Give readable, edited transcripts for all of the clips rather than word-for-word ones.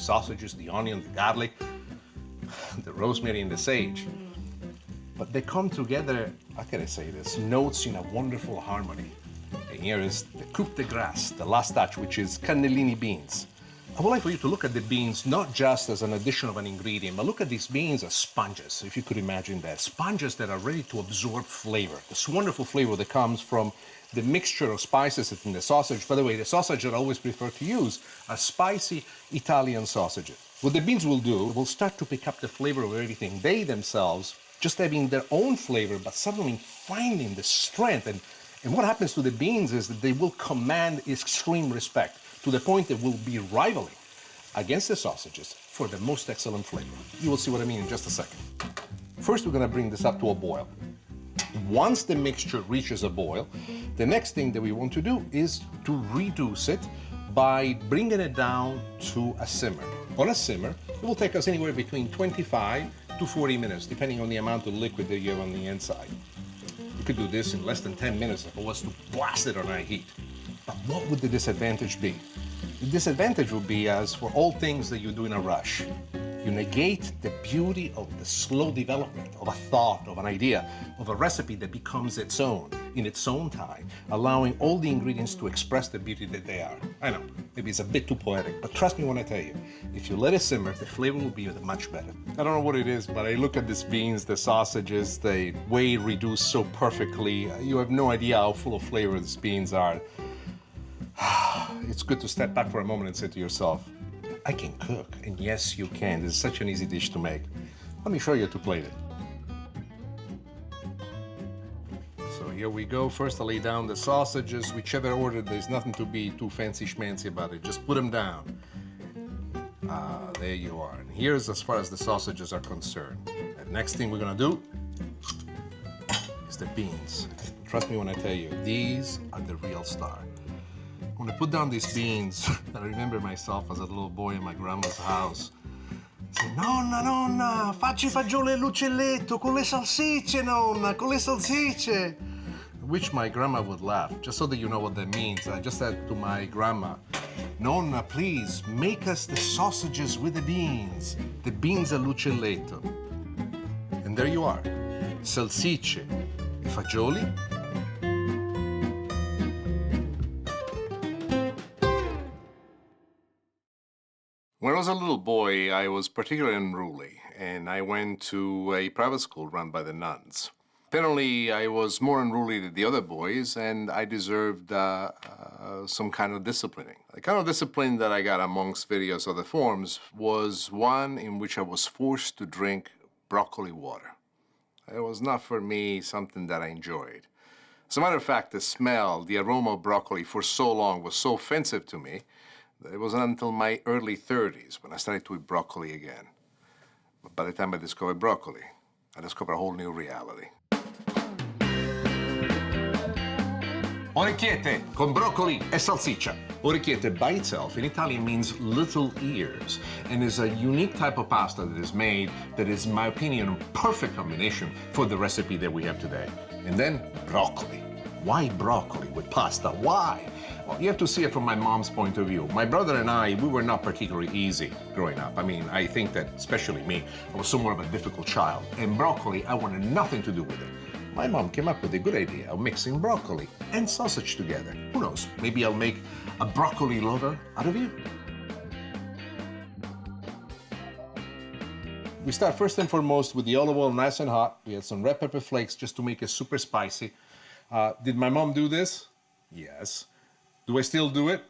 sausages, the onion, the garlic, the rosemary and the sage. But they come together, how can I say this, notes in a wonderful harmony. And here is the coup de grace, the last touch, which is cannellini beans. I would like for you to look at the beans not just as an addition of an ingredient, but look at these beans as sponges, if you could imagine that. Sponges that are ready to absorb flavor. This wonderful flavor that comes from the mixture of spices in the sausage. By the way, the sausage that I always prefer to use are spicy Italian sausages. What the beans will do, will start to pick up the flavor of everything. They themselves, just having their own flavor, but suddenly finding the strength. And what happens to the beans is that they will command extreme respect, to the point that we'll be rivaling against the sausages for the most excellent flavor. You will see what I mean in just a second. First, we're gonna bring this up to a boil. Once the mixture reaches a boil, the next thing that we want to do is to reduce it by bringing it down to a simmer. On a simmer, it will take us anywhere between 25 to 40 minutes, depending on the amount of liquid that you have on the inside. You could do this in less than 10 minutes if it was to blast it on high heat. But what would the disadvantage be? The disadvantage would be, as for all things that you do in a rush, you negate the beauty of the slow development of a thought, of an idea, of a recipe that becomes its own, in its own time, allowing all the ingredients to express the beauty that they are. I know, maybe it's a bit too poetic, but trust me when I tell you, if you let it simmer, the flavor will be much better. I don't know what it is, but I look at these beans, the sausages, they way reduced so perfectly. You have no idea how full of flavor these beans are. It's good to step back for a moment and say to yourself, I can cook, and yes, you can. This is such an easy dish to make. Let me show you how to plate it. So here we go. First, I lay down the sausages, whichever order. There's nothing to be too fancy-schmancy about it. Just put them down. There you are. And here's as far as the sausages are concerned. The next thing we're gonna do is the beans. Trust me when I tell you, these are the real star. When I put down these beans, I remember myself as a little boy in my grandma's house. I said, nonna, nonna, facci fagioli e l'uccelletto con le salsicce, nonna, con le salsicce. Which my grandma would laugh, just so that you know what that means. I just said to my grandma, nonna, please, make us the sausages with the beans e l'uccelletto. And there you are, salsicce e fagioli. When I was a little boy, I was particularly unruly, and I went to a private school run by the nuns. Apparently, I was more unruly than the other boys, and I deserved some kind of disciplining. The kind of discipline that I got amongst various other forms was one in which I was forced to drink broccoli water. It was not for me something that I enjoyed. As a matter of fact, the smell, the aroma of broccoli for so long was so offensive to me that it wasn't until my early 30s when I started to eat broccoli again. But by the time I discovered broccoli, I discovered a whole new reality. Orecchiette con broccoli e salsiccia. Orecchiette by itself in Italian means little ears, and is a unique type of pasta that is made that is, in my opinion, a perfect combination for the recipe that we have today. And then broccoli. Why broccoli with pasta? Why? Well, you have to see it from my mom's point of view. My brother and I, we were not particularly easy growing up. I mean, I think that, especially me, I was somewhat of a difficult child. And broccoli, I wanted nothing to do with it. My mom came up with a good idea of mixing broccoli and sausage together. Who knows, maybe I'll make a broccoli lover out of you. We start first and foremost with the olive oil nice and hot. We add some red pepper flakes just to make it super spicy. Did my mom do this? Yes. Do I still do it?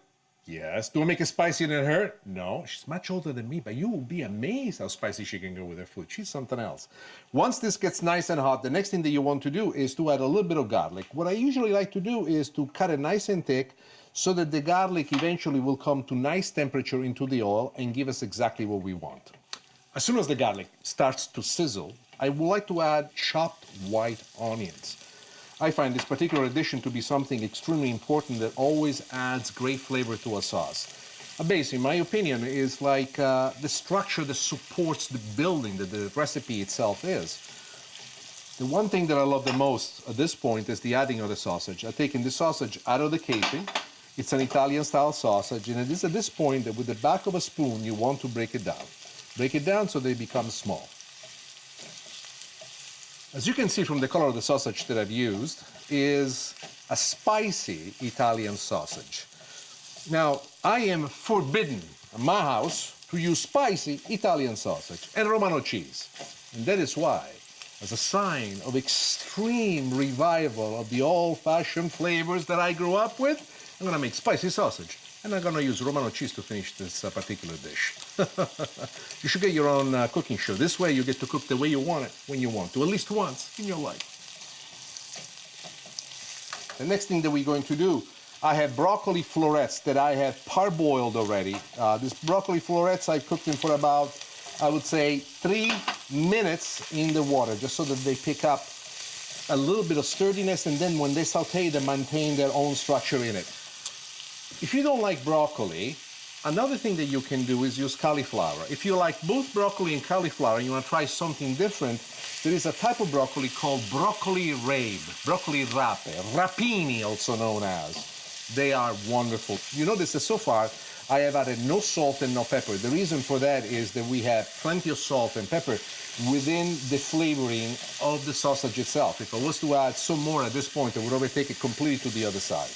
Yes. Do I make it spicier than her? No. She's much older than me, but you will be amazed how spicy she can go with her food. She's something else. Once this gets nice and hot, the next thing that you want to do is to add a little bit of garlic. What I usually like to do is to cut it nice and thick so that the garlic eventually will come to nice temperature into the oil and give us exactly what we want. As soon as the garlic starts to sizzle, I would like to add chopped white onions. I find this particular addition to be something extremely important that always adds great flavor to a sauce. A base, in my opinion, is like the structure that supports the building that the recipe itself is. The one thing that I love the most at this point is the adding of the sausage. I've taken the sausage out of the casing, It's an Italian-style sausage, and it is at this point that with the back of a spoon, you want to break it down. Break it down so they become small. As you can see from the color of the sausage that I've used, is a spicy Italian sausage. Now, I am forbidden in my house to use spicy Italian sausage and Romano cheese. And that is why, as a sign of extreme revival of the old-fashioned flavors that I grew up with, I'm gonna make spicy sausage. And I'm gonna use Romano cheese to finish this particular dish. You should get your own cooking show. This way you get to cook the way you want it, when you want to, at least once in your life. The next thing that we're going to do, I have broccoli florets that I have parboiled already. These broccoli florets, I cooked them for about, I would say, 3 minutes in the water, just so that they pick up a little bit of sturdiness, and then when they saute, they maintain their own structure in it. If you don't like broccoli, another thing that you can do is use cauliflower. If you like both broccoli and cauliflower and you want to try something different, there is a type of broccoli called broccoli rape, broccoli rape, rapini also known as. They are wonderful. You notice that so far I have added no salt and no pepper. The reason for that is that we have plenty of salt and pepper within the flavoring of the sausage itself. If I was to add some more at this point, I would overtake it completely to the other side.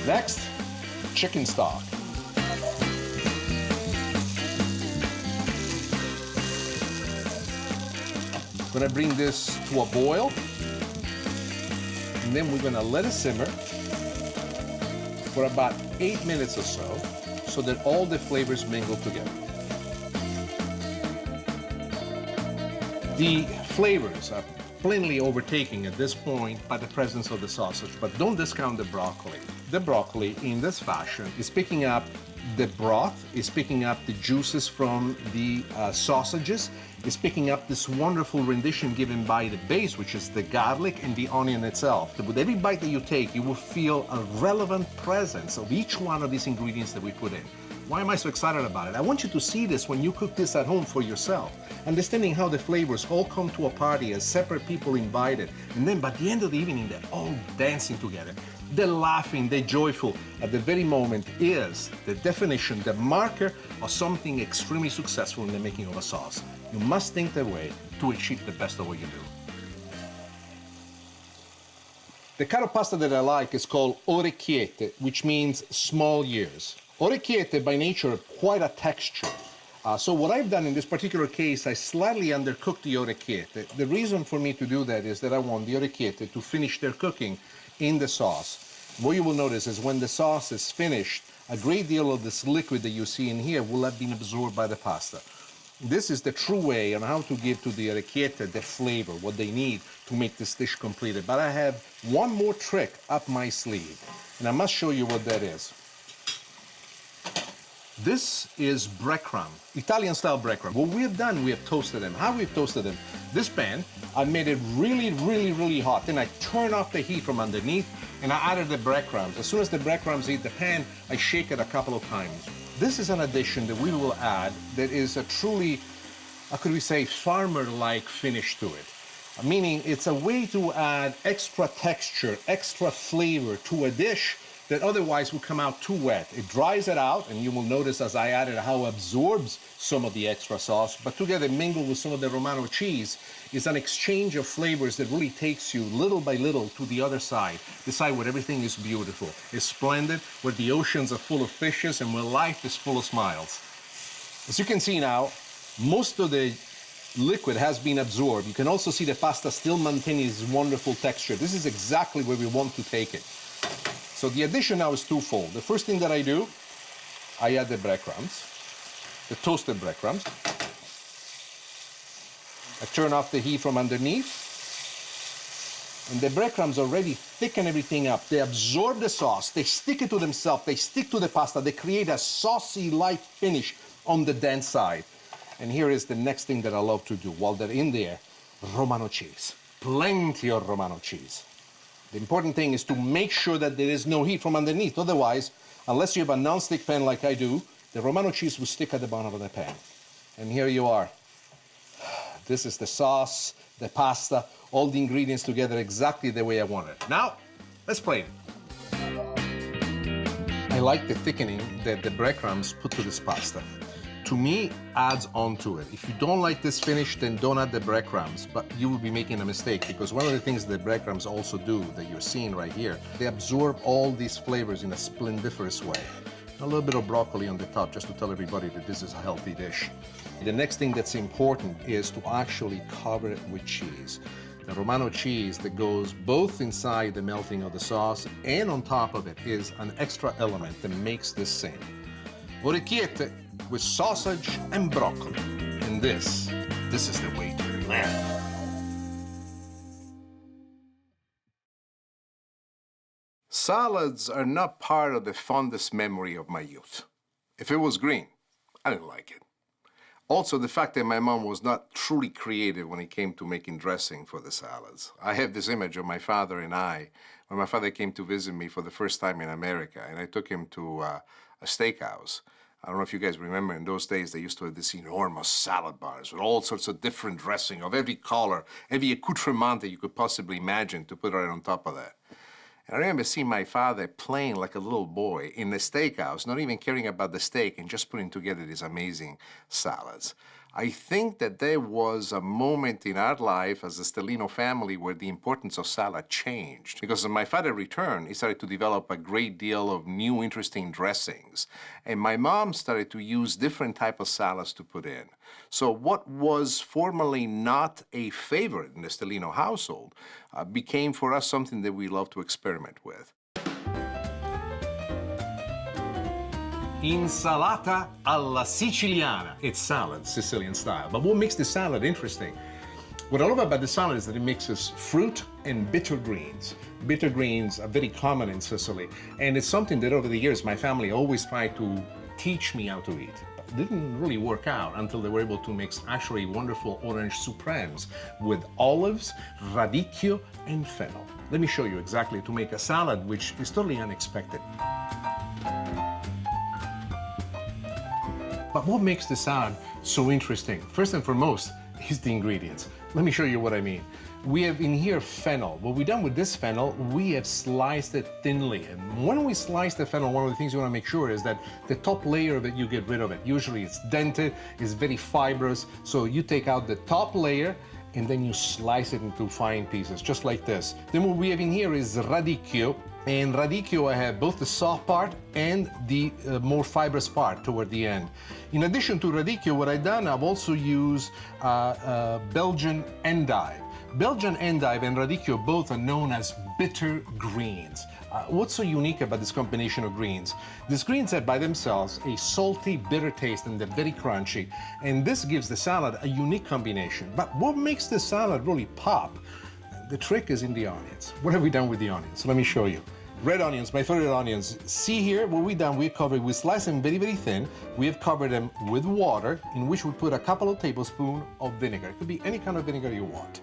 Next, chicken stock. I'm gonna bring this to a boil, and then we're gonna let it simmer for about 8 minutes or so that all the flavors mingle together. The flavors are plainly overtaken at this point by the presence of the sausage, but don't discount the broccoli. The broccoli, in this fashion, is picking up the broth, is picking up the juices from the sausages, is picking up this wonderful rendition given by the base, which is the garlic and the onion itself. With every bite that you take, you will feel a relevant presence of each one of these ingredients that we put in. Why am I so excited about it? I want you to see this when you cook this at home for yourself, understanding how the flavors all come to a party as separate people invited, and then by the end of the evening, they're all dancing together. They're laughing, they're joyful. At the very moment is the definition, the marker of something extremely successful in the making of a sauce. You must think that way to achieve the best of what you do. The kind of pasta that I like is called orecchiette, which means small ears. Orecchiette by nature are quite a texture. So what I've done in this particular case, I slightly undercooked the orecchiette. The reason for me to do that is that I want the orecchiette to finish their cooking in the sauce. What you will notice is when the sauce is finished, a great deal of this liquid that you see in here will have been absorbed by the pasta. This is the true way on how to give to the orecchiette the flavor, what they need to make this dish completed. But I have one more trick up my sleeve, and I must show you what that is. This is breadcrumb, Italian-style breadcrumb. What we have done, we have toasted them. How we've toasted them? This pan, I made it really hot. Then I turn off the heat from underneath, and I added the breadcrumbs. As soon as the breadcrumbs hit the pan, I shake it a couple of times. This is an addition that we will add that is a truly, how could we say, farmer-like finish to it. Meaning it's a way to add extra texture, extra flavor to a dish that otherwise would come out too wet. It dries it out, and you will notice as I added how it absorbs some of the extra sauce, but together mingled with some of the Romano cheese is an exchange of flavors that really takes you little by little to the other side, the side where everything is beautiful, is splendid, where the oceans are full of fishes, and where life is full of smiles. As you can see now, most of the liquid has been absorbed. You can also see the pasta still maintaining its wonderful texture. This is exactly where we want to take it. So the addition now is twofold. The first thing that I do, I add the breadcrumbs, the toasted breadcrumbs. I turn off the heat from underneath, and the breadcrumbs already thicken everything up. They absorb the sauce, they stick it to themselves, they stick to the pasta, they create a saucy-like finish on the dense side. And here is the next thing that I love to do. While they're in there, Romano cheese. Plenty of Romano cheese. The important thing is to make sure that there is no heat from underneath. Otherwise, unless you have a non-stick pan like I do, the Romano cheese will stick at the bottom of the pan. And here you are. This is the sauce, the pasta, all the ingredients together exactly the way I want it. Now, let's plate it. I like the thickening that the breadcrumbs put to this pasta. To me, adds on to it. If you don't like this finish, then don't add the breadcrumbs, but you will be making a mistake, because one of the things the breadcrumbs also do, that you're seeing right here, they absorb all these flavors in a splendiferous way. A little bit of broccoli on the top, just to tell everybody that this is a healthy dish. The next thing that's important is to actually cover it with cheese. The Romano cheese that goes both inside the melting of the sauce and on top of it is an extra element that makes this sing. Orecchiette with sausage and broccoli. And this is the way to live. Salads are not part of the fondest memory of my youth. If it was green, I didn't like it. Also, the fact that my mom was not truly creative when it came to making dressing for the salads. I have this image of my father and I, when my father came to visit me for the first time in America, and I took him to a steakhouse. I don't know if you guys remember, in those days, they used to have these enormous salad bars with all sorts of different dressing of every color, every accoutrement that you could possibly imagine to put right on top of that. And I remember seeing my father playing like a little boy in the steakhouse, not even caring about the steak and just putting together these amazing salads. I think that there was a moment in our life as a Stellino family where the importance of salad changed. Because when my father returned, he started to develop a great deal of new interesting dressings. And my mom started to use different type of salads to put in. So what was formerly not a favorite in the Stellino household became for us something that we love to experiment with. Insalata alla siciliana. It's salad, Sicilian style. But what makes the salad interesting? What I love about the salad is that it mixes fruit and bitter greens. Bitter greens are very common in Sicily, and it's something that over the years my family always tried to teach me how to eat. But it didn't really work out until they were able to mix actually wonderful orange supremes with olives, radicchio, and fennel. Let me show you exactly to make a salad which is totally unexpected. But what makes the salad so interesting, first and foremost, is the ingredients. Let me show you what I mean. We have in here fennel. What we've done with this fennel, we have sliced it thinly. And when we slice the fennel, one of the things you want to make sure is that the top layer of it, you get rid of it. Usually it's dented, it's very fibrous, so you take out the top layer and then you slice it into fine pieces, just like this. Then what we have in here is radicchio. And radicchio, I have both the soft part and the more fibrous part toward the end. In addition to radicchio, what I've done, I've also used Belgian endive. Belgian endive and radicchio both are known as bitter greens. What's so unique about this combination of greens? These greens have by themselves a salty, bitter taste, and they're very crunchy. And this gives the salad a unique combination. But what makes the salad really pop? The trick is in the onions. What have we done with the onions? Let me show you. Red onions, my favorite onions. See here what we've done, we slice them very, very thin. We have covered them with water, in which we put a couple of tablespoons of vinegar. It could be any kind of vinegar you want.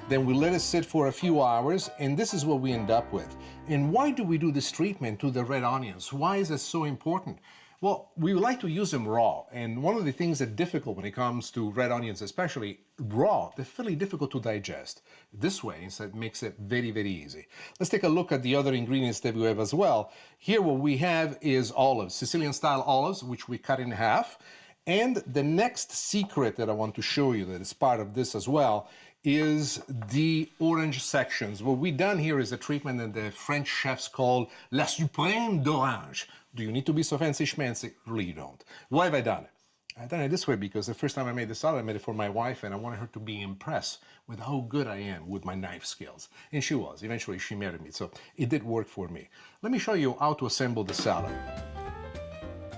Then we let it sit for a few hours, and this is what we end up with. And why do we do this treatment to the red onions? Why is it so important? Well, we like to use them raw, and one of the things that's difficult when it comes to red onions, especially raw, they're fairly difficult to digest. This way, instead, makes it very, very easy. Let's take a look at the other ingredients that we have as well. Here, what we have is olives, Sicilian-style olives, which we cut in half. And the next secret that I want to show you that is part of this as well is the orange sections. What we've done here is a treatment that the French chefs call la suprême d'orange. Do you need to be so fancy schmancy? Really, you don't. Why have I done it? I've done it this way because the first time I made the salad, I made it for my wife, and I wanted her to be impressed with how good I am with my knife skills. And she was. Eventually, she married me, so it did work for me. Let me show you how to assemble the salad.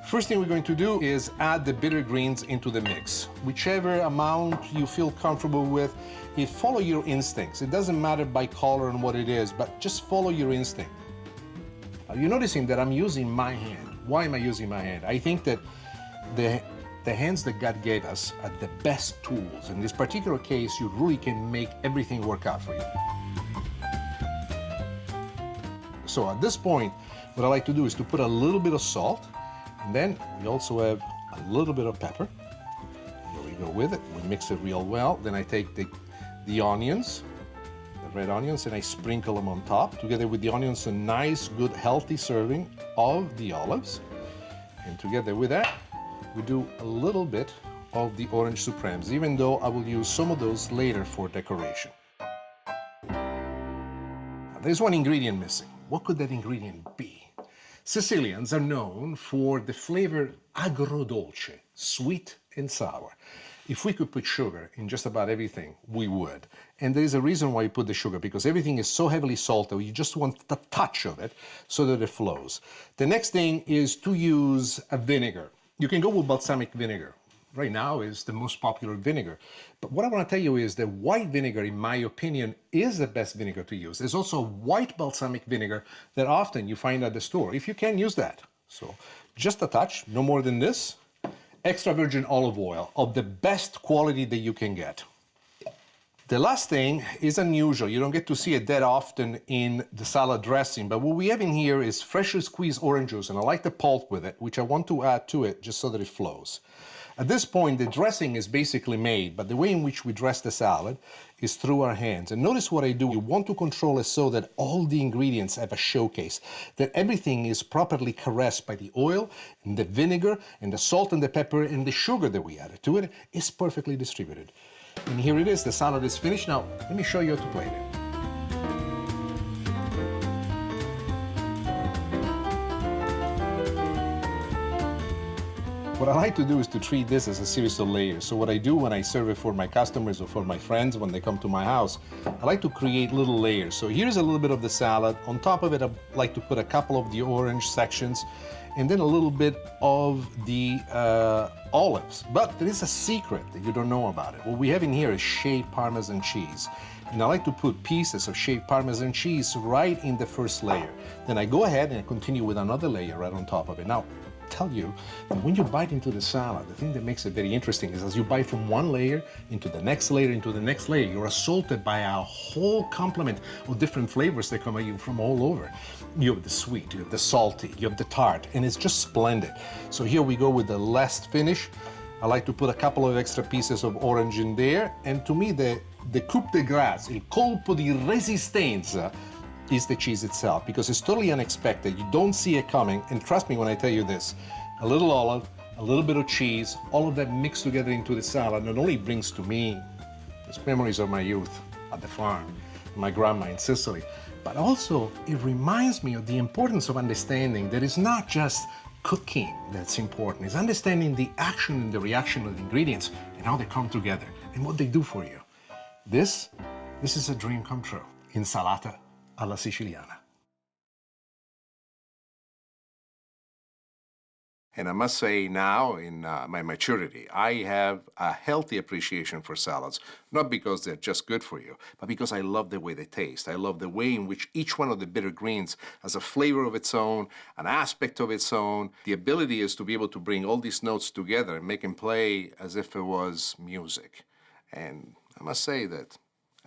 First thing we're going to do is add the bitter greens into the mix. Whichever amount you feel comfortable with, follow your instincts. It doesn't matter by color and what it is, but just follow your instinct. You're noticing that I'm using my hand. Why am I using my hand? I think that the hands that God gave us are the best tools. In this particular case, you really can make everything work out for you. So at this point, what I like to do is to put a little bit of salt, and then we also have a little bit of pepper. Here we go with it. We mix it real well. Then I take the onions, red onions, and I sprinkle them on top. Together with the onions, a nice, good, healthy serving of the olives. And together with that, we do a little bit of the orange supremes, even though I will use some of those later for decoration. Now, there's one ingredient missing. What could that ingredient be? Sicilians are known for the flavor agrodolce, sweet and sour. If we could put sugar in just about everything, we would. And there is a reason why you put the sugar, because everything is so heavily salted, you just want the touch of it so that it flows. The next thing is to use a vinegar. You can go with balsamic vinegar. Right now is the most popular vinegar. But what I want to tell you is that white vinegar, in my opinion, is the best vinegar to use. There's also white balsamic vinegar that often you find at the store, if you can use that. So just a touch, no more than this. Extra virgin olive oil of the best quality that you can get. The last thing is unusual. You don't get to see it that often in the salad dressing, but what we have in here is freshly squeezed orange juice, and I like the pulp with it, which I want to add to it just so that it flows. At this point, the dressing is basically made, but the way in which we dress the salad is through our hands. And notice what I do. You want to control it so that all the ingredients have a showcase, that everything is properly caressed by the oil and the vinegar and the salt and the pepper and the sugar that we added to it is perfectly distributed. And here it is, the salad is finished. Now, let me show you how to plate it. What I like to do is to treat this as a series of layers. So what I do when I serve it for my customers or for my friends when they come to my house, I like to create little layers. So here's a little bit of the salad. On top of it, I like to put a couple of the orange sections and then a little bit of the olives. But there is a secret that you don't know about it. What we have in here is shaved Parmesan cheese. And I like to put pieces of shaved Parmesan cheese right in the first layer. Then I go ahead and I continue with another layer right on top of it. Now, tell you that when you bite into the salad, the thing that makes it very interesting is as you bite from one layer into the next layer into the next layer, you're assaulted by a whole complement of different flavors that come at you from all over. You have the sweet, you have the salty, you have the tart, and it's just splendid. So here we go with the last finish. I like to put a couple of extra pieces of orange in there, and to me the coup de grâce, il colpo di resistenza, is the cheese itself, because it's totally unexpected. You don't see it coming, and trust me when I tell you this, a little olive, a little bit of cheese, all of that mixed together into the salad not only brings to me these memories of my youth at the farm, my grandma in Sicily, but also it reminds me of the importance of understanding that it's not just cooking that's important, it's understanding the action and the reaction of the ingredients and how they come together and what they do for you. This is a dream come true. Insalata alla siciliana. And I must say now, in my maturity, I have a healthy appreciation for salads, not because they're just good for you, but because I love the way they taste. I love the way in which each one of the bitter greens has a flavor of its own, an aspect of its own. The ability is to be able to bring all these notes together and make them play as if it was music. And I must say that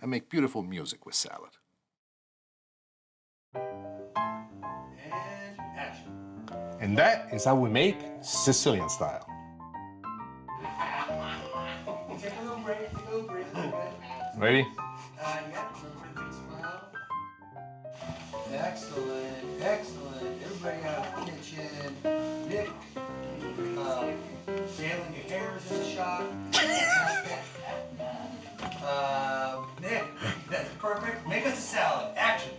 I make beautiful music with salad. And that is how we make Sicilian style. Take a little break, Ready? Yeah, big smile. Excellent, excellent. Everybody out of the kitchen. Nick, failing your hair's in the shot. Nick, that's perfect. Make us a salad. Action.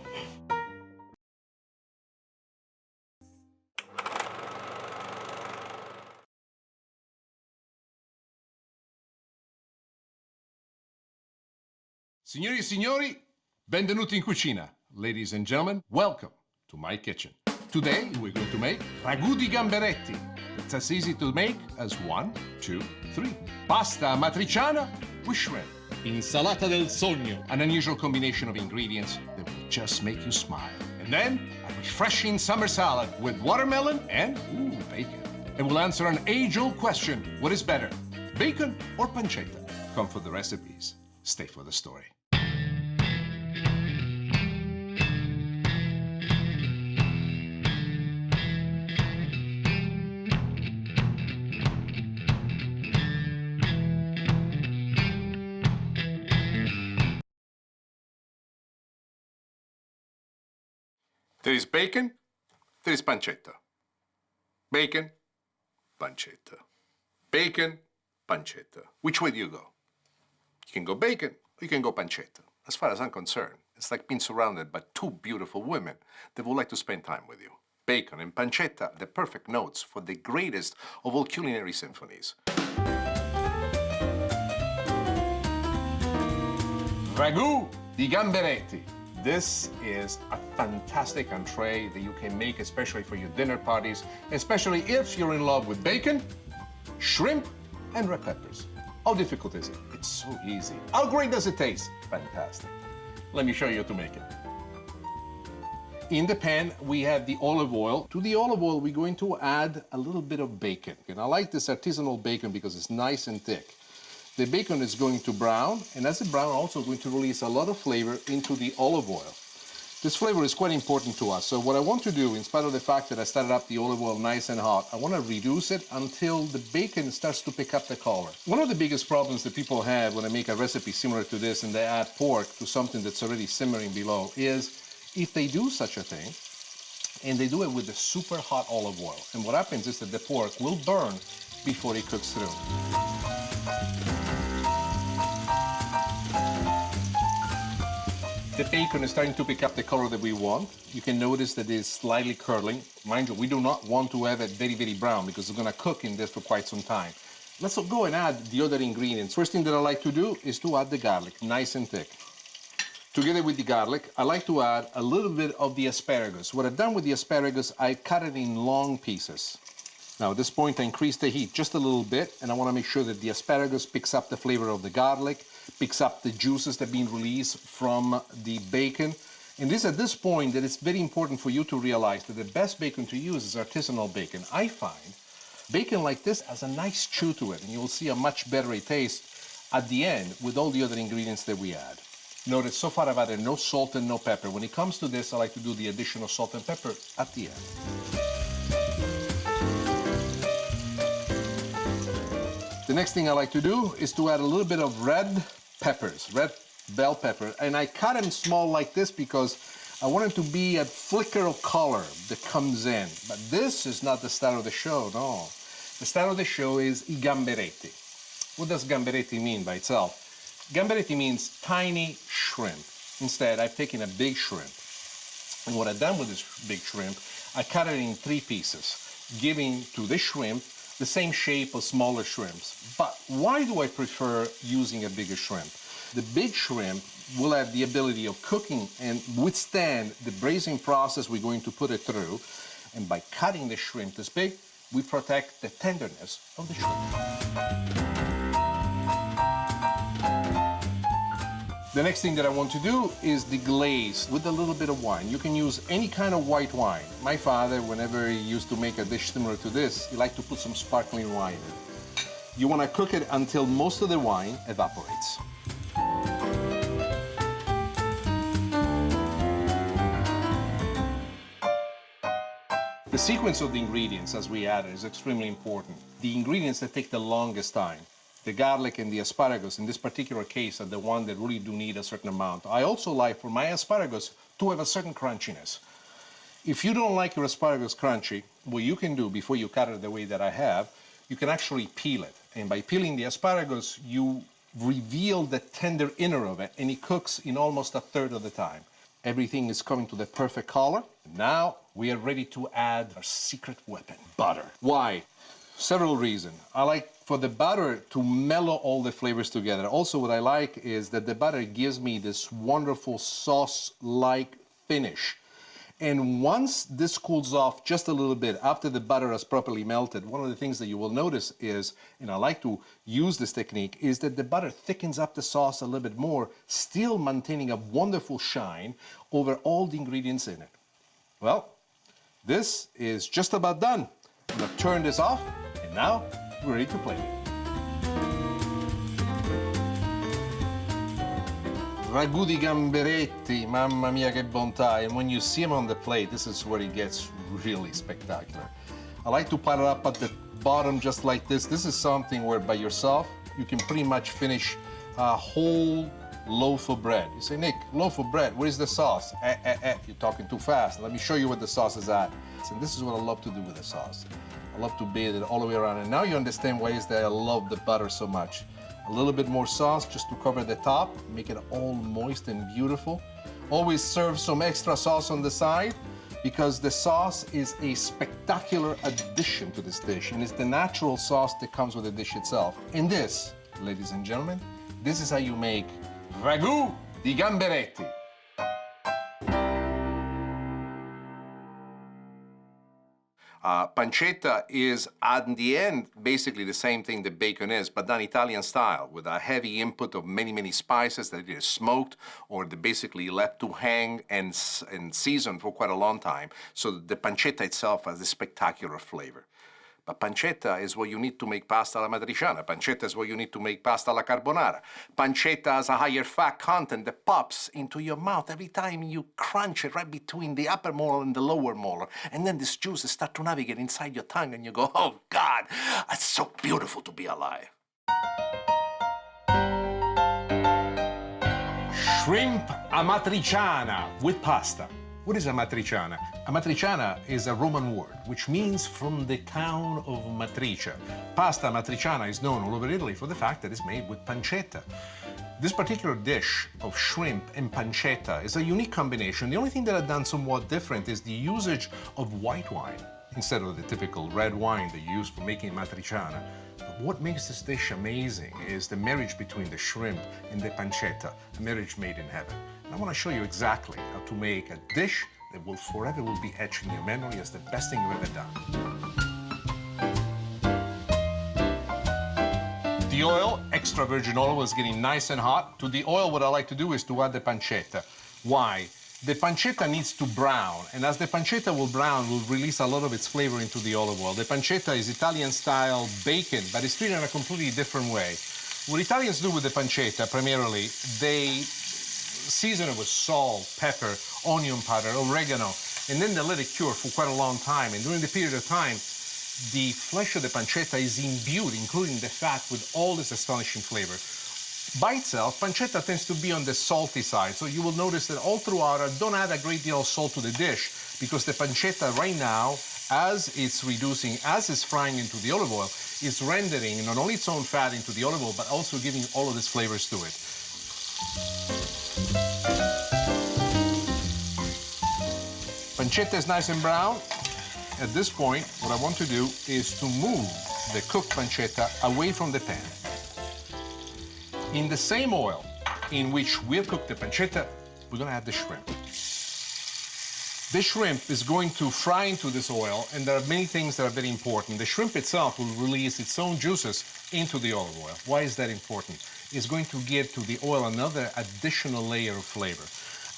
Signori e signori, benvenuti in cucina. Ladies and gentlemen, welcome to my kitchen. Today we're going to make ragù di gamberetti. It's as easy to make as 1, 2, 3. Pasta matriciana with shrimp. Insalata del sogno, an unusual combination of ingredients that will just make you smile. And then a refreshing summer salad with watermelon and, bacon. And we'll answer an age-old question, what is better, bacon or pancetta? Come for the recipes. Stay for the story. There is bacon, there is pancetta. Bacon, pancetta. Bacon, pancetta. Which way do you go? You can go bacon, or you can go pancetta. As far as I'm concerned, it's like being surrounded by two beautiful women that would like to spend time with you. Bacon and pancetta, the perfect notes for the greatest of all culinary symphonies. Ragu di gamberetti. This is a fantastic entree that you can make especially for your dinner parties, especially if you're in love with bacon, shrimp, and red peppers. How difficult is it? It's so easy. How great does it taste? Fantastic. Let me show you how to make it. In the pan, we have the olive oil. To the olive oil, we're going to add a little bit of bacon. And I like this artisanal bacon because it's nice and thick. The bacon is going to brown, and as it browns, also going to release a lot of flavor into the olive oil. This flavor is quite important to us. So what I want to do, in spite of the fact that I started up the olive oil nice and hot, I want to reduce it until the bacon starts to pick up the color. One of the biggest problems that people have when I make a recipe similar to this and they add pork to something that's already simmering below is if they do such a thing and they do it with the super hot olive oil. And what happens is that the pork will burn before it cooks through. The bacon is starting to pick up the color that we want. You can notice that it's slightly curling. Mind you, we do not want to have it very, very brown because it's gonna cook in this for quite some time. Let's go and add the other ingredients. First thing that I like to do is to add the garlic, nice and thick. Together with the garlic, I like to add a little bit of the asparagus. What I've done with the asparagus, I cut it in long pieces. Now at this point, I increase the heat just a little bit, and I wanna make sure that the asparagus picks up the flavor of the garlic, picks up the juices that are being released from the bacon. And this at this point that it's very important for you to realize that the best bacon to use is artisanal bacon. I find bacon like this has a nice chew to it, and you will see a much better taste at the end with all the other ingredients that we add. Notice so far I've added no salt and no pepper. When it comes to this, I like to do the additional salt and pepper at the end. The next thing I like to do is to add a little bit of red peppers, red bell pepper, and I cut them small like this because I want it to be a flicker of color that comes in. But this is not the star of the show, no. The star of the show is I gamberetti. What does gamberetti mean by itself? Gamberetti means tiny shrimp. Instead, I've taken a big shrimp. And what I've done with this big shrimp, I cut it in 3 pieces, giving to the shrimp the same shape of smaller shrimps. But why do I prefer using a bigger shrimp? The big shrimp will have the ability of cooking and withstand the braising process we're going to put it through. And by cutting the shrimp this big, we protect the tenderness of the shrimp. The next thing that I want to do is the glaze with a little bit of wine. You can use any kind of white wine. My father, whenever he used to make a dish similar to this, he liked to put some sparkling wine in it. You want to cook it until most of the wine evaporates. The sequence of the ingredients as we add it is extremely important. The ingredients that take the longest time, the garlic and the asparagus, in this particular case, are the ones that really do need a certain amount. I also like for my asparagus to have a certain crunchiness. If you don't like your asparagus crunchy, what you can do before you cut it the way that I have, you can actually peel it. And by peeling the asparagus, you reveal the tender inner of it, and it cooks in almost a third of the time. Everything is coming to the perfect color. Now we are ready to add our secret weapon, butter. Why? Several reasons. I like for the butter to mellow all the flavors together. Also, what I like is that the butter gives me this wonderful sauce-like finish. And once this cools off just a little bit after the butter has properly melted, one of the things that you will notice is, and I like to use this technique, is that the butter thickens up the sauce a little bit more, still maintaining a wonderful shine over all the ingredients in it. Well, this is just about done. I'm gonna turn this off, and now we're ready to play. Ragù di gamberetti, mamma mia che bontà. And when you see them on the plate, this is where it gets really spectacular. I like to pile it up at the bottom just like this. This is something where by yourself, you can pretty much finish a whole loaf of bread. You say, Nick, loaf of bread, where's the sauce? You're talking too fast. Let me show you what the sauce is at. And this is what I love to do with the sauce. I love to bathe it all the way around. And now you understand why is that I love the butter so much. A little bit more sauce just to cover the top, make it all moist and beautiful. Always serve some extra sauce on the side because the sauce is a spectacular addition to this dish, and it's the natural sauce that comes with the dish itself. And this, ladies and gentlemen, this is how you make ragù di gamberetti. Pancetta is, at the end, basically the same thing that bacon is, but done Italian style, with a heavy input of many, many spices that are smoked or they basically left to hang and season for quite a long time. So the pancetta itself has a spectacular flavor. But pancetta is what you need to make pasta alla matriciana. Pancetta is what you need to make pasta alla carbonara. Pancetta has a higher fat content that pops into your mouth every time you crunch it right between the upper molar and the lower molar. And then these juices start to navigate inside your tongue and you go, oh God, it's so beautiful to be alive. Shrimp amatriciana with pasta. What is a matriciana? A matriciana is a Roman word, which means from the town of Matricia. Pasta matriciana is known all over Italy for the fact that it's made with pancetta. This particular dish of shrimp and pancetta is a unique combination. The only thing that I've done somewhat different is the usage of white wine instead of the typical red wine that you use for making matriciana. But what makes this dish amazing is the marriage between the shrimp and the pancetta, a marriage made in heaven. And I want to show you exactly how to make a dish that will forever be etched in your memory as the best thing you've ever done. The oil, extra virgin olive, is getting nice and hot. To the oil, what I like to do is to add the pancetta. Why? The pancetta needs to brown, and as the pancetta will brown, will release a lot of its flavor into the olive oil. The pancetta is Italian-style bacon, but it's treated in a completely different way. What Italians do with the pancetta, primarily, they season it with salt, pepper, onion powder, oregano, and then they let it cure for quite a long time. And during the period of time, the flesh of the pancetta is imbued, including the fat, with all this astonishing flavor. By itself, pancetta tends to be on the salty side, so you will notice that all throughout I don't add a great deal of salt to the dish because the pancetta right now, as it's reducing, as it's frying into the olive oil, is rendering not only its own fat into the olive oil, but also giving all of these flavors to it. Pancetta is nice and brown. At this point, what I want to do is to move the cooked pancetta away from the pan. In the same oil in which we've cooked the pancetta, we're going to add the shrimp. The shrimp is going to fry into this oil, and there are many things that are very important. The shrimp itself will release its own juices into the olive oil. Why is that important? It's going to give to the oil another additional layer of flavor.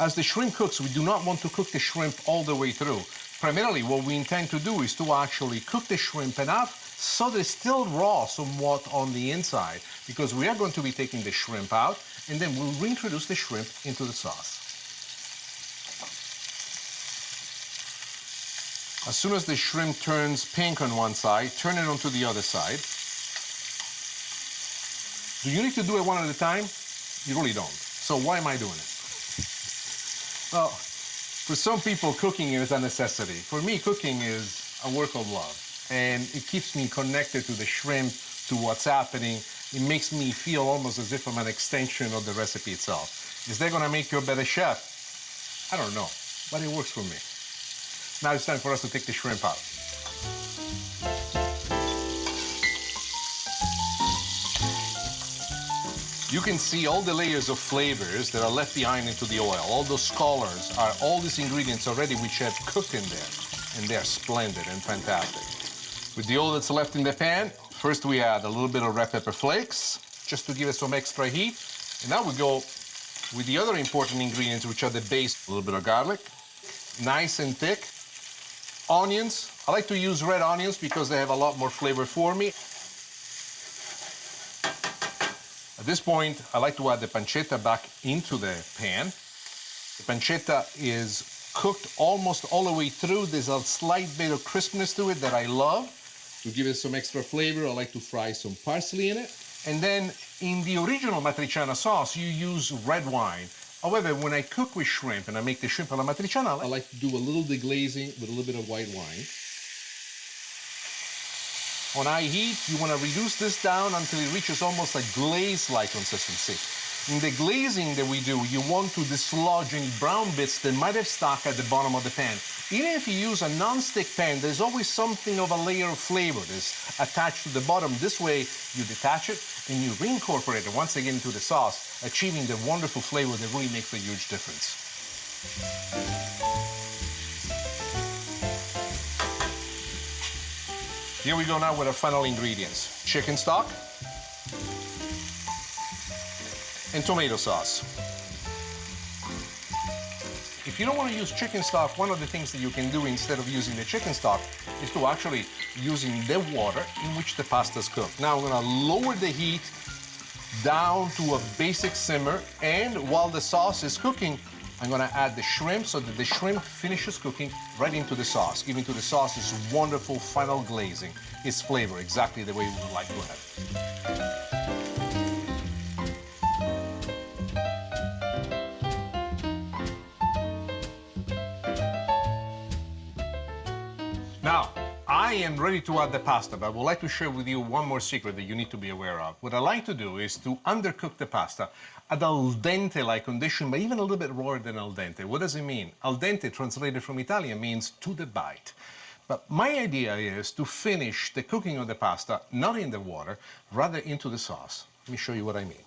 As the shrimp cooks, we do not want to cook the shrimp all the way through. Primarily, what we intend to do is to actually cook the shrimp enough so that it's still raw somewhat on the inside, because we are going to be taking the shrimp out, and then we'll reintroduce the shrimp into the sauce. As soon as the shrimp turns pink on one side, turn it onto the other side. Do you need to do it one at a time? You really don't. So why am I doing it? Well, for some people, cooking is a necessity. For me, cooking is a work of love. And it keeps me connected to the shrimp, to what's happening. It makes me feel almost as if I'm an extension of the recipe itself. Is that gonna make you a better chef? I don't know, but it works for me. Now it's time for us to take the shrimp out. You can see all the layers of flavors that are left behind into the oil. All those colors are all these ingredients already which have cooked in there, and they're splendid and fantastic. With the oil that's left in the pan, first we add a little bit of red pepper flakes, just to give it some extra heat. And now we go with the other important ingredients, which are the base. A little bit of garlic, nice and thick. Onions. I like to use red onions because they have a lot more flavor for me. At this point, I like to add the pancetta back into the pan. The pancetta is cooked almost all the way through. There's a slight bit of crispness to it that I love. To give it some extra flavor, I like to fry some parsley in it. And then in the original matriciana sauce, you use red wine. However, when I cook with shrimp and I make the shrimp alla matriciana, I like to do a little deglazing with a little bit of white wine. On high heat, you want to reduce this down until it reaches almost a glaze-like consistency. In the glazing that we do, you want to dislodge any brown bits that might have stuck at the bottom of the pan. Even if you use a non-stick pan, there's always something of a layer of flavor that's attached to the bottom. This way, you detach it and you reincorporate it once again into the sauce, achieving the wonderful flavor that really makes a huge difference. Here we go now with our final ingredients. Chicken stock and tomato sauce. If you don't want to use chicken stock, one of the things that you can do instead of using the chicken stock is to actually using the water in which the pasta is cooked. Now I'm going to lower the heat down to a basic simmer, and while the sauce is cooking, I'm going to add the shrimp so that the shrimp finishes cooking right into the sauce, giving to the sauce this wonderful final glazing, its flavor exactly the way we would like to have it. Now, I am ready to add the pasta, but I would like to share with you one more secret that you need to be aware of. What I like to do is to undercook the pasta at al dente-like condition, but even a little bit rawer than al dente. What does it mean? Al dente, translated from Italian, means to the bite. But my idea is to finish the cooking of the pasta not in the water, rather into the sauce. Let me show you what I mean.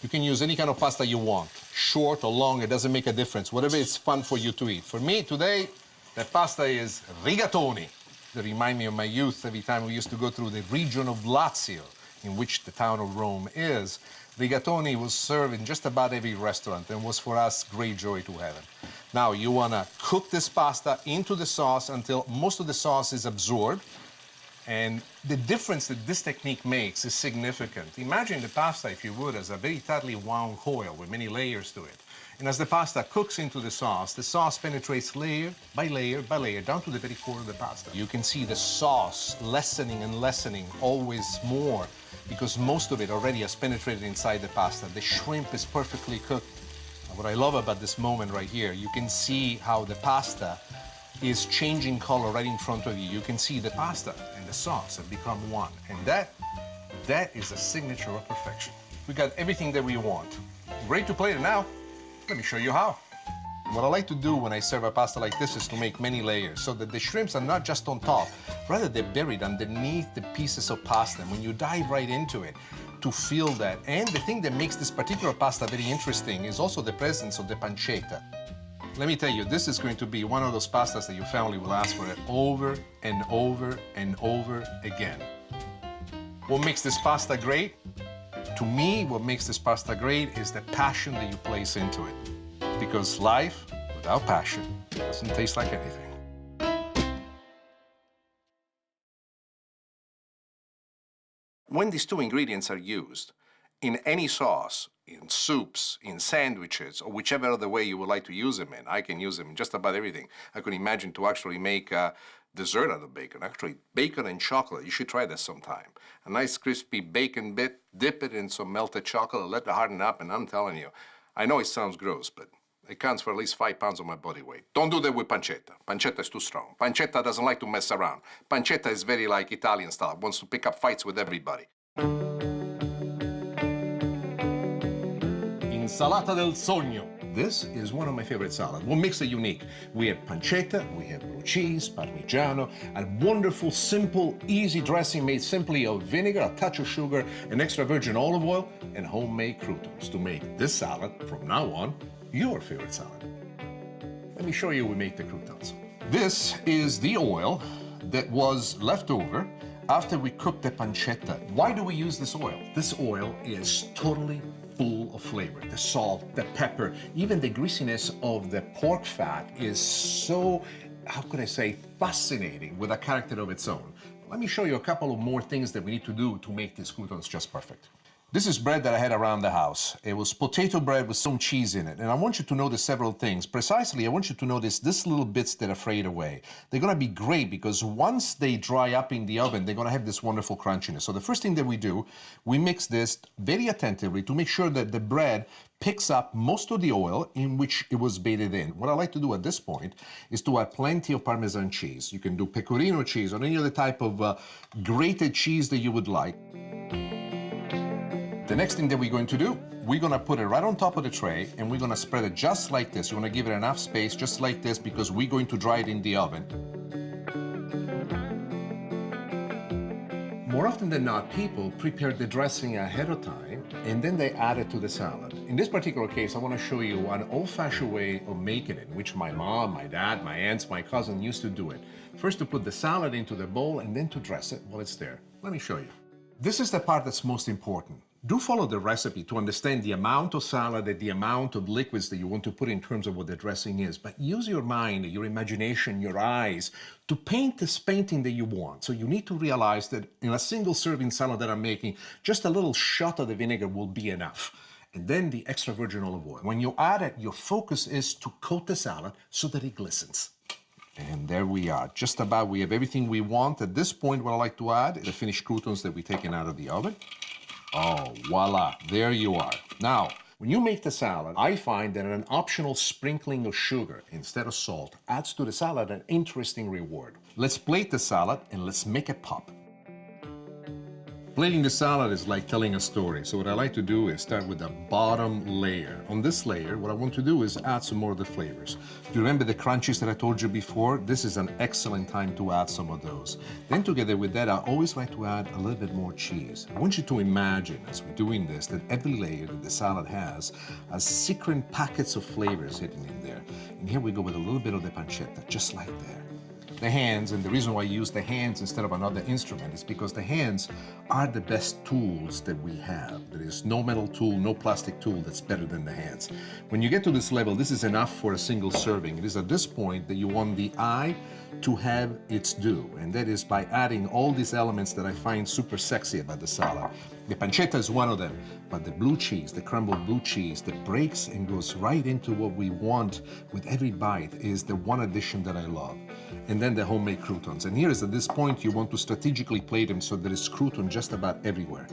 You can use any kind of pasta you want, short or long, it doesn't make a difference, whatever is fun for you to eat. For me today, the pasta is rigatoni. They remind me of my youth every time we used to go through the region of Lazio, in which the town of Rome is. Rigatoni was served in just about every restaurant and was for us great joy to have it. Now you want to cook this pasta into the sauce until most of the sauce is absorbed. And the difference that this technique makes is significant. Imagine the pasta, if you would, as a very tightly wound coil with many layers to it. And as the pasta cooks into the sauce penetrates layer by layer by layer down to the very core of the pasta. You can see the sauce lessening and lessening always more because most of it already has penetrated inside the pasta. The shrimp is perfectly cooked. And what I love about this moment right here, you can see how the pasta is changing color right in front of you. You can see the pasta and the sauce have become one. And that is a signature of perfection. We got everything that we want. Ready to plate it now? Let me show you how. What I like to do when I serve a pasta like this is to make many layers so that the shrimps are not just on top, rather they're buried underneath the pieces of pasta. And when you dive right into it, to feel that. And the thing that makes this particular pasta very interesting is also the presence of the pancetta. Let me tell you, this is going to be one of those pastas that your family will ask for it over and over and over again. What makes this pasta great? To me, what makes this pasta great is the passion that you place into it. Because life without passion doesn't taste like anything. When these two ingredients are used in any sauce, in soups, in sandwiches, or whichever other way you would like to use them in. I can use them in just about everything. I could imagine to actually make a dessert out of bacon. Actually, bacon and chocolate. You should try this sometime. A nice crispy bacon bit, dip it in some melted chocolate, let it harden up, and I'm telling you, I know it sounds gross, but it counts for at least 5 pounds of my body weight. Don't do that with pancetta. Pancetta is too strong. Pancetta doesn't like to mess around. Pancetta is very like Italian style, wants to pick up fights with everybody. Insalata del sogno. This is one of my favorite salads. What makes it unique? We have pancetta, we have blue cheese, parmigiano, a wonderful, simple, easy dressing made simply of vinegar, a touch of sugar, an extra virgin olive oil, and homemade croutons to make this salad, from now on, your favorite salad. Let me show you how we make the croutons. This is the oil that was left over after we cooked the pancetta. Why do we use this oil? This oil is totally full of flavor. The salt, the pepper, even the greasiness of the pork fat is so, how could I say, fascinating with a character of its own. Let me show you a couple of more things that we need to do to make these croutons just perfect. This is bread that I had around the house. It was potato bread with some cheese in it. And I want you to notice several things. Precisely, I want you to notice these little bits that are frayed away. They're gonna be great because once they dry up in the oven, they're gonna have this wonderful crunchiness. So the first thing that we do, we mix this very attentively to make sure that the bread picks up most of the oil in which it was bathed in. What I like to do at this point is to add plenty of Parmesan cheese. You can do pecorino cheese or any other type of grated cheese that you would like. The next thing that we're going to do, we're gonna put it right on top of the tray and we're gonna spread it just like this. You wanna give it enough space, just like this, because we're going to dry it in the oven. More often than not, people prepare the dressing ahead of time and then they add it to the salad. In this particular case, I wanna show you an old-fashioned way of making it, in which my mom, my dad, my aunts, my cousin used to do it. First to put the salad into the bowl and then to dress it while it's there. Let me show you. This is the part that's most important. Do follow the recipe to understand the amount of salad and the amount of liquids that you want to put in terms of what the dressing is. But use your mind, your imagination, your eyes to paint this painting that you want. So you need to realize that in a single serving salad that I'm making, just a little shot of the vinegar will be enough. And then the extra virgin olive oil. When you add it, your focus is to coat the salad so that it glistens. And there we are. Just about, we have everything we want. At this point, what I like to add is the finished croutons that we've taken out of the oven. Oh, voila, there you are. Now, when you make the salad, I find that an optional sprinkling of sugar instead of salt adds to the salad an interesting reward. Let's plate the salad and let's make it pop. Plating the salad is like telling a story. So what I like to do is start with the bottom layer. On this layer, what I want to do is add some more of the flavors. Do you remember the crunchies that I told you before? This is an excellent time to add some of those. Then together with that, I always like to add a little bit more cheese. I want you to imagine, as we're doing this, that every layer that the salad has secret packets of flavors hidden in there. And here we go with a little bit of the pancetta, just like there. The hands, and the reason why I use the hands instead of another instrument is because the hands are the best tools that we have. There is no metal tool, no plastic tool that's better than the hands. When you get to this level, this is enough for a single serving. It is at this point that you want the eye to have its due, and that is by adding all these elements that I find super sexy about the salad. The pancetta is one of them, but the blue cheese, the crumbled blue cheese that breaks and goes right into what we want with every bite is the one addition that I love. And then the homemade croutons. And here is at this point, you want to strategically plate them so there is crouton just about everywhere.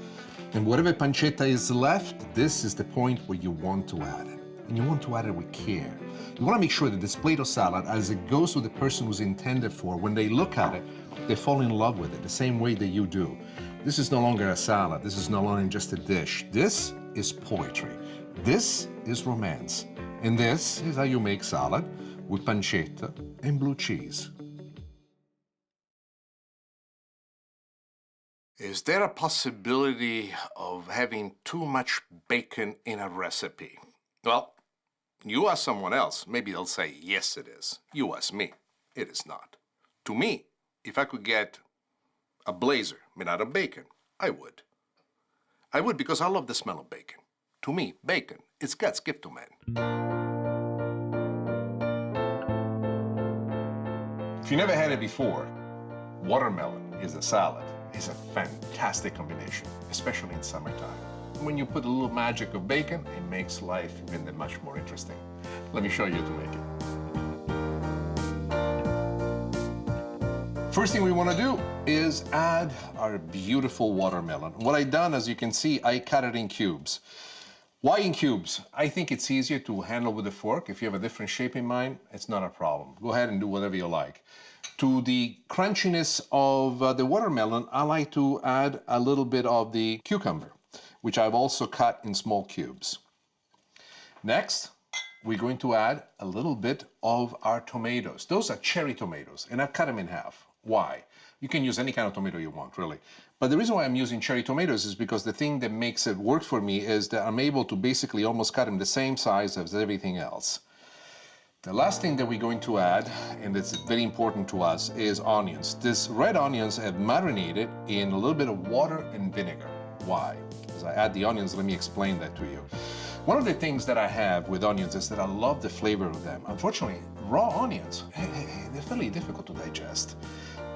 And whatever pancetta is left, this is the point where you want to add it. And you want to add it with care. You want to make sure that this plate of salad, as it goes to the person who's intended for, when they look at it, they fall in love with it the same way that you do. This is no longer a salad. This is no longer just a dish. This is poetry. This is romance. And this is how you make salad with pancetta and blue cheese. Is there a possibility of having too much bacon in a recipe? Well, you ask someone else, maybe they'll say, yes, it is. You ask me, it is not. To me, if I could get a blazer made out of bacon, I would. I would because I love the smell of bacon. To me, bacon is God's gift to man. If you never had it before, watermelon is a salad. It's a fantastic combination, especially in summertime. When you put a little magic of bacon, it makes life even that much more interesting. Let me show you how to make it. First thing we want to do is add our beautiful watermelon. What I've done, as you can see, I cut it in cubes. Why in cubes? I think it's easier to handle with a fork. If you have a different shape in mind, it's not a problem. Go ahead and do whatever you like. To the crunchiness of the watermelon, I like to add a little bit of the cucumber, which I've also cut in small cubes. Next, we're going to add a little bit of our tomatoes. Those are cherry tomatoes, and I've cut them in half. Why? You can use any kind of tomato you want, really. But the reason why I'm using cherry tomatoes is because the thing that makes it work for me is that I'm able to basically almost cut them the same size as everything else. The last thing that we're going to add, and it's very important to us, is onions. These red onions have marinated in a little bit of water and vinegar. Why? As I add the onions, let me explain that to you. One of the things that I have with onions is that I love the flavor of them. Unfortunately, raw onions, they're fairly difficult to digest.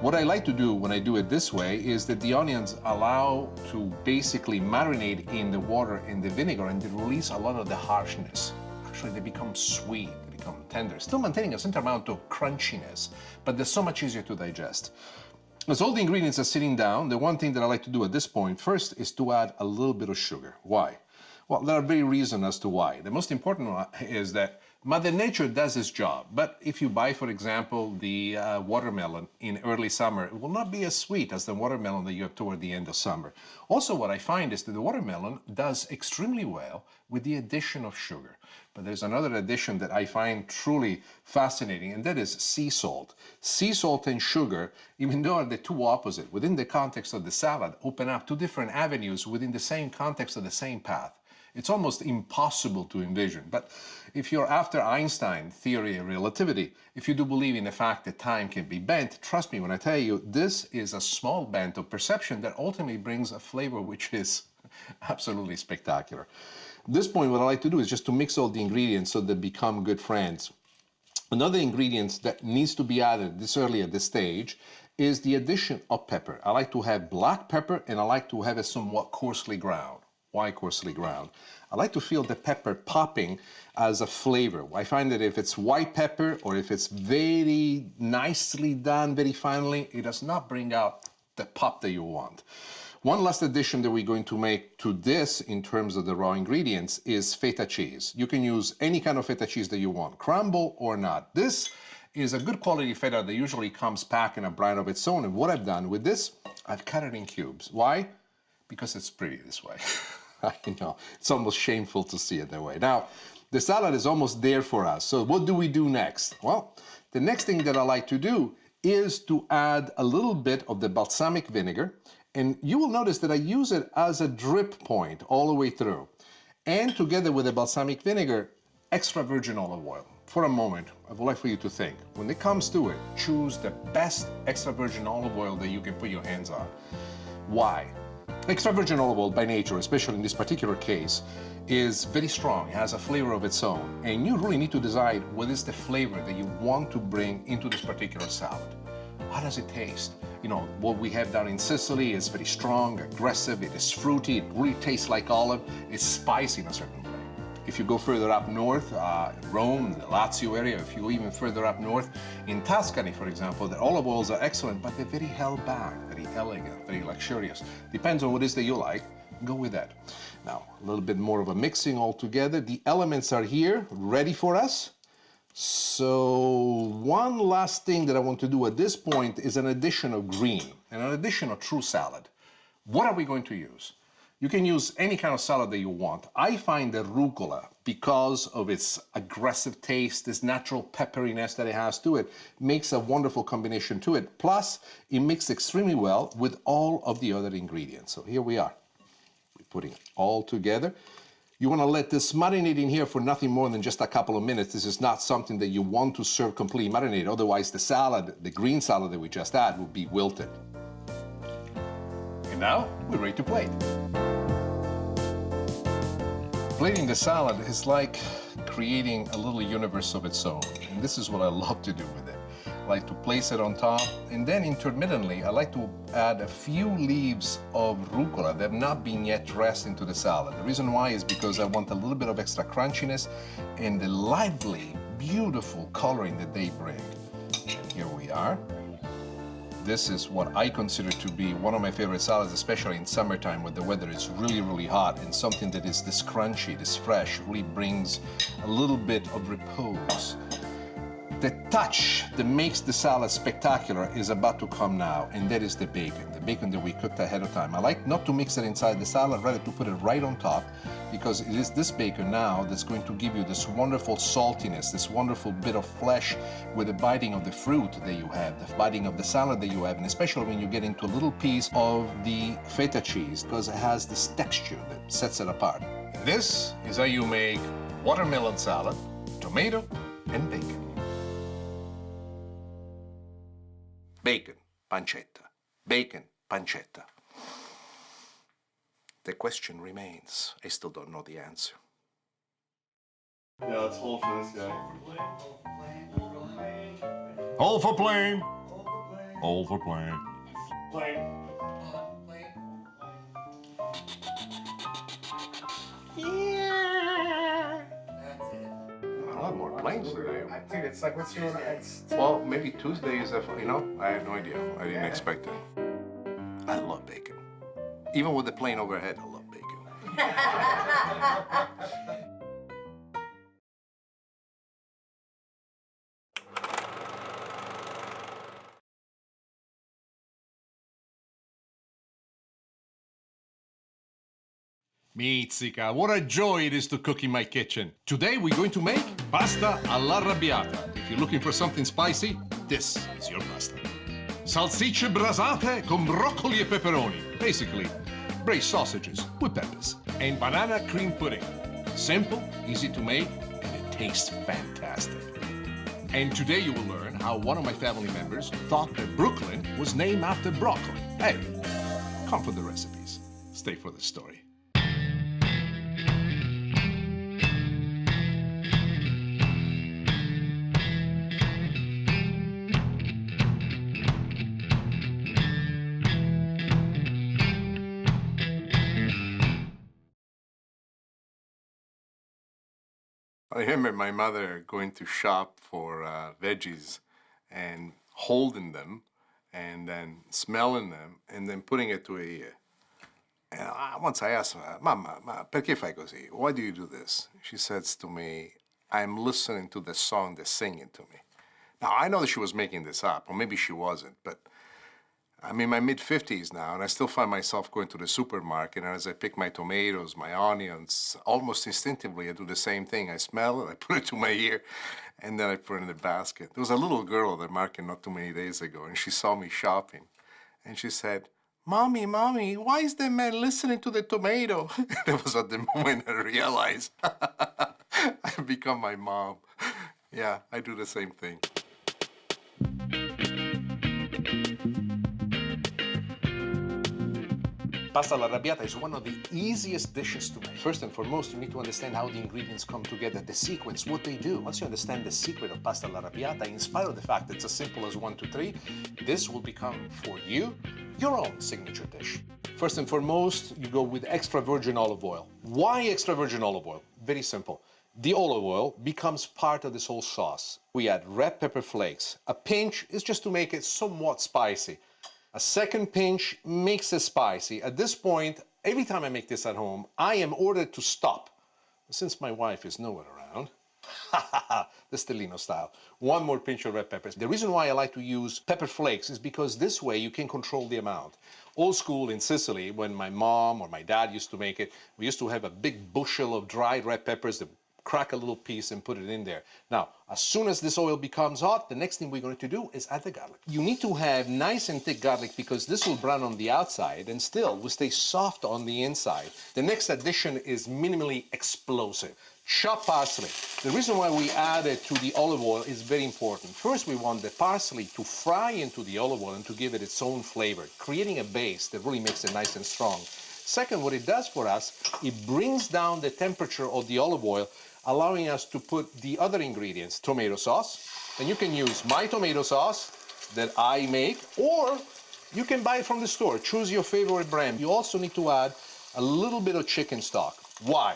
What I like to do when I do it this way is that the onions allow to basically marinate in the water and the vinegar, and they release a lot of the harshness. Actually, they become sweet, they become tender, still maintaining a certain amount of crunchiness, but they're so much easier to digest. As all the ingredients are sitting down, the one thing that I like to do at this point first is to add a little bit of sugar. Why? Well, there are very reasons as to why. The most important one is that Mother Nature does its job, but if you buy, for example, the watermelon in early summer, it will not be as sweet as the watermelon that you have toward the end of summer. Also, what I find is that the watermelon does extremely well with the addition of sugar. But there's another addition that I find truly fascinating, and that is sea salt. Sea salt and sugar, even though they're two opposite, within the context of the salad, open up two different avenues within the same context of the same path. It's almost impossible to envision. But if you're after Einstein theory of relativity, if you do believe in the fact that time can be bent, trust me when I tell you, this is a small bent of perception that ultimately brings a flavor which is absolutely spectacular. At this point, what I like to do is just to mix all the ingredients so they become good friends. Another ingredient that needs to be added this early at this stage is the addition of pepper. I like to have black pepper, and I like to have it somewhat coarsely ground. Why coarsely ground? I like to feel the pepper popping as a flavor. I find that if it's white pepper or if it's very nicely done, very finely, it does not bring out the pop that you want. One last addition that we're going to make to this in terms of the raw ingredients is feta cheese. You can use any kind of feta cheese that you want, crumble or not. This is a good quality feta that usually comes packed in a brine of its own, and what I've done with this, I've cut it in cubes. Why? Because it's pretty this way. I know, it's almost shameful to see it that way. Now, the salad is almost there for us. So what do we do next? Well, the next thing that I like to do is to add a little bit of the balsamic vinegar. And you will notice that I use it as a drip point all the way through. And together with the balsamic vinegar, extra virgin olive oil. For a moment, I would like for you to think, when it comes to it, choose the best extra virgin olive oil that you can put your hands on. Why? Extra virgin olive oil by nature, especially in this particular case, is very strong. It has a flavor of its own. And you really need to decide what is the flavor that you want to bring into this particular salad. How does it taste? You know, what we have down in Sicily is very strong, aggressive, it is fruity, it really tastes like olive, it's spicy in a certain way. If you go further up north, Rome, the Lazio area, if you go even further up north, in Tuscany, for example, the olive oils are excellent, but they're very held back, very elegant, very luxurious. Depends on what it is that you like, go with that. Now, a little bit more of a mixing all together. The elements are here, ready for us. So one last thing that I want to do at this point is an addition of green and an addition of true salad. What are we going to use? You can use any kind of salad that you want. I find that rucola, because of its aggressive taste, this natural pepperiness that it has to it, makes a wonderful combination to it. Plus, it mixes extremely well with all of the other ingredients. So here we are. We're putting it all together. You want to let this marinate in here for nothing more than just a couple of minutes. This is not something that you want to serve completely marinated. Otherwise, the salad, the green salad that we just had, would be wilted. And now, we're ready to plate. Plating the salad is like creating a little universe of its own. And this is what I love to do with it. I like to place it on top, and then intermittently, I like to add a few leaves of rucola that have not been yet dressed into the salad. The reason why is because I want a little bit of extra crunchiness and the lively, beautiful coloring that they bring. And here we are. This is what I consider to be one of my favorite salads, especially in summertime when the weather is really, really hot, and something that is this crunchy, this fresh, really brings a little bit of repose. The touch that makes the salad spectacular is about to come now, and that is the bacon that we cooked ahead of time. I like not to mix it inside the salad, rather to put it right on top, because it is this bacon now that's going to give you this wonderful saltiness, this wonderful bit of flesh with the biting of the fruit that you have, the biting of the salad that you have, and especially when you get into a little piece of the feta cheese, because it has this texture that sets it apart. And this is how you make watermelon salad, tomato, and bacon. Bacon, pancetta. Bacon, pancetta. The question remains. I still don't know the answer. Yeah, let's hold for this guy. All for plain. All for plain. Plain. That's it. A lot more planes today. Dude, it's like, what's your... It's... Well, maybe Tuesday is I have no idea. I didn't expect it. I love bacon. Even with the plane overhead, I love bacon. Mizzica, what a joy it is to cook in my kitchen. Today we're going to make pasta all'arrabbiata. If you're looking for something spicy, this is your pasta. Salsicce brasate con broccoli e peperoni. Basically, braised sausages with peppers. And banana cream pudding. Simple, easy to make, and it tastes fantastic. And today you will learn how one of my family members thought that Brooklyn was named after broccoli. Hey, come for the recipes. Stay for the story. I remember my mother going to shop for veggies and holding them and then smelling them and then putting it to a... once I asked her, Mamma, perché fai così? Why do you do this? She says to me, I'm listening to the song they're singing to me. Now, I know that she was making this up, or maybe she wasn't, but I'm in my mid-50s now, and I still find myself going to the supermarket, and as I pick my tomatoes, my onions, almost instinctively, I do the same thing. I smell it, I put it to my ear, and then I put it in the basket. There was a little girl at the market not too many days ago, and she saw me shopping, and she said, Mommy, why is the man listening to the tomato? That was at the moment I realized I've become my mom. Yeah, I do the same thing. Pasta all'arrabbiata is one of the easiest dishes to make. First and foremost, you need to understand how the ingredients come together, the sequence, what they do. Once you understand the secret of pasta all'arrabbiata, in spite of the fact that it's as simple as 1, 2, 3, this will become, for you, your own signature dish. First and foremost, you go with extra virgin olive oil. Why extra virgin olive oil? Very simple. The olive oil becomes part of this whole sauce. We add red pepper flakes. A pinch is just to make it somewhat spicy. A second pinch makes it spicy. At this point, every time I make this at home, I am ordered to stop. Since my wife is nowhere around, the Stellino style, one more pinch of red peppers. The reason why I like to use pepper flakes is because this way you can control the amount. Old school in Sicily, when my mom or my dad used to make it, we used to have a big bushel of dried red peppers that crack a little piece and put it in there. Now, as soon as this oil becomes hot, the next thing we're going to do is add the garlic. You need to have nice and thick garlic because this will brown on the outside and still will stay soft on the inside. The next addition is minimally explosive. Chopped parsley. The reason why we add it to the olive oil is very important. First, we want the parsley to fry into the olive oil and to give it its own flavor, creating a base that really makes it nice and strong. Second, what it does for us, it brings down the temperature of the olive oil, allowing us to put the other ingredients, tomato sauce, and you can use my tomato sauce that I make, or you can buy it from the store. Choose your favorite brand. You also need to add a little bit of chicken stock. Why?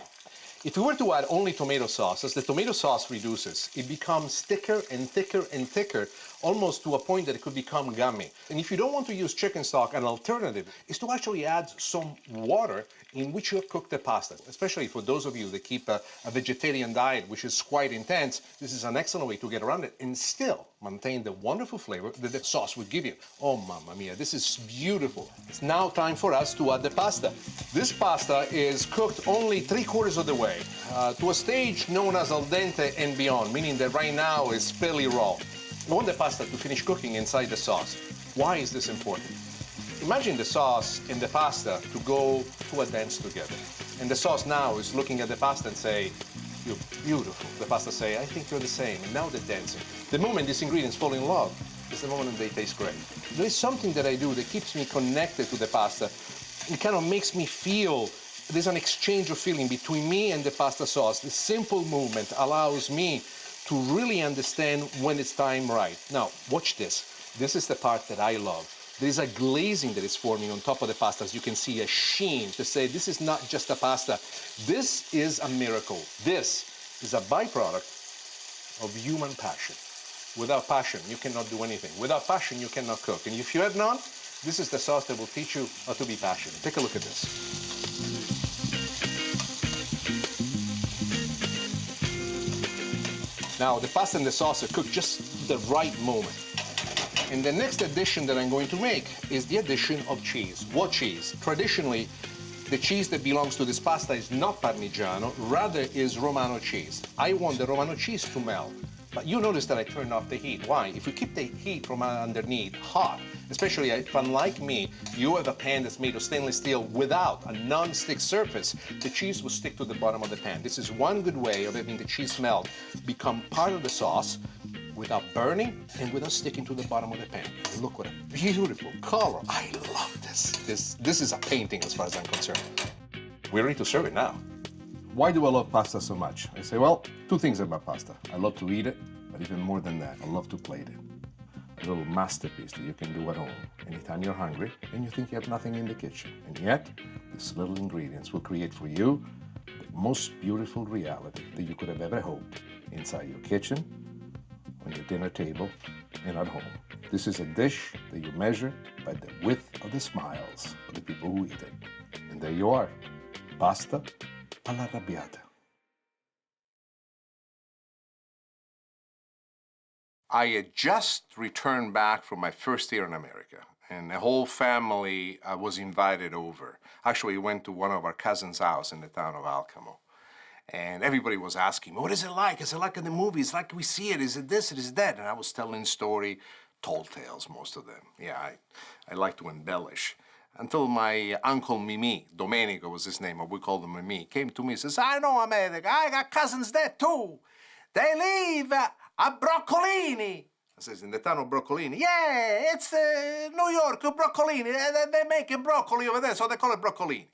If we were to add only tomato sauce, as the tomato sauce reduces, it becomes thicker and thicker and thicker, almost to a point that it could become gummy. And if you don't want to use chicken stock, an alternative is to actually add some water in which you have cooked the pasta. Especially for those of you that keep a vegetarian diet, which is quite intense, this is an excellent way to get around it and still maintain the wonderful flavor that the sauce would give you. Oh, mamma mia, this is beautiful. It's now time for us to add the pasta. This pasta is cooked only 3/4 of the way to a stage known as al dente and beyond, meaning that right now it's fairly raw. I want the pasta to finish cooking inside the sauce. Why is this important? Imagine the sauce and the pasta to go to a dance together. And the sauce now is looking at the pasta and say, you're beautiful. The pasta say, I think you're the same. And now they're dancing. The moment these ingredients fall in love is the moment they taste great. There is something that I do that keeps me connected to the pasta. It kind of makes me feel there's an exchange of feeling between me and the pasta sauce. This simple movement allows me to really understand when it's time right. Now, watch this. This is the part that I love. There is a glazing that is forming on top of the pasta. As you can see, a sheen to say this is not just a pasta. This is a miracle. This is a byproduct of human passion. Without passion, you cannot do anything. Without passion, you cannot cook. And if you have none, this is the sauce that will teach you how to be passionate. Take a look at this. Now, the pasta and the sauce are cooked just the right moment. And the next addition that I'm going to make is the addition of cheese. What cheese? Traditionally, the cheese that belongs to this pasta is not Parmigiano, rather is Romano cheese. I want the Romano cheese to melt. But you notice that I turned off the heat. Why? If you keep the heat from underneath hot, especially if, unlike me, you have a pan that's made of stainless steel without a non-stick surface, the cheese will stick to the bottom of the pan. This is one good way of having the cheese melt, become part of the sauce without burning and without sticking to the bottom of the pan. Look what a beautiful color. I love this. This is a painting as far as I'm concerned. We're ready to serve it now. Why do I love pasta so much? I say, well, two things about pasta. I love to eat it, but even more than that, I love to plate it. A little masterpiece that you can do at home anytime you're hungry and you think you have nothing in the kitchen. And yet, these little ingredients will create for you the most beautiful reality that you could have ever hoped inside your kitchen, on your dinner table, and at home. This is a dish that you measure by the width of the smiles of the people who eat it. And there you are, pasta alla arrabbiata. I had just returned back from my first year in America, and the whole family was invited over. Actually, we went to one of our cousins' house in the town of Alcamo. And everybody was asking me, what is it like? Is it like in the movies? Like we see it? Is it this? Is it that? And I was telling story, tall tales, most of them. Yeah, I like to embellish. Until my uncle Mimi, Domenico was his name, or we called him Mimi, came to me and says, I know America, I got cousins there too. They live at Broccolini. I says, in the town of Broccolini? Yeah, it's New York, Broccolini. They make broccoli over there, so they call it Broccolini.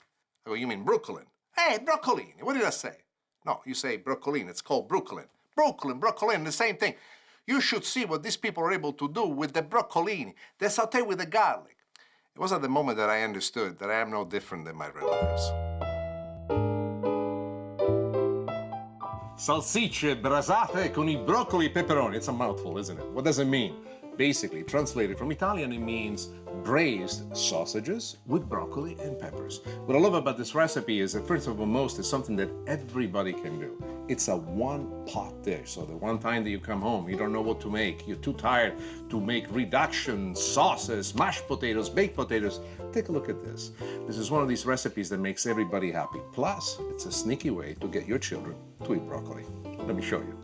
I go, you mean Brooklyn? Hey, Broccolini, what did I say? No, you say Brooklyn, it's called Brooklyn. Brooklyn, Brooklyn, the same thing. You should see what these people are able to do with the broccolini. They saute with the garlic. It was at the moment that I understood that I am no different than my relatives. Salsicce brasate con I broccoli e peperoni. It's a mouthful, isn't it? What does it mean? Basically, translated from Italian, it means braised sausages with broccoli and peppers. What I love about this recipe is that, first of all, it's something that everybody can do. It's a one-pot dish, so the one time that you come home, you don't know what to make, you're too tired to make reduction, sauces, mashed potatoes, baked potatoes. Take a look at this. This is one of these recipes that makes everybody happy. Plus, it's a sneaky way to get your children to eat broccoli. Let me show you.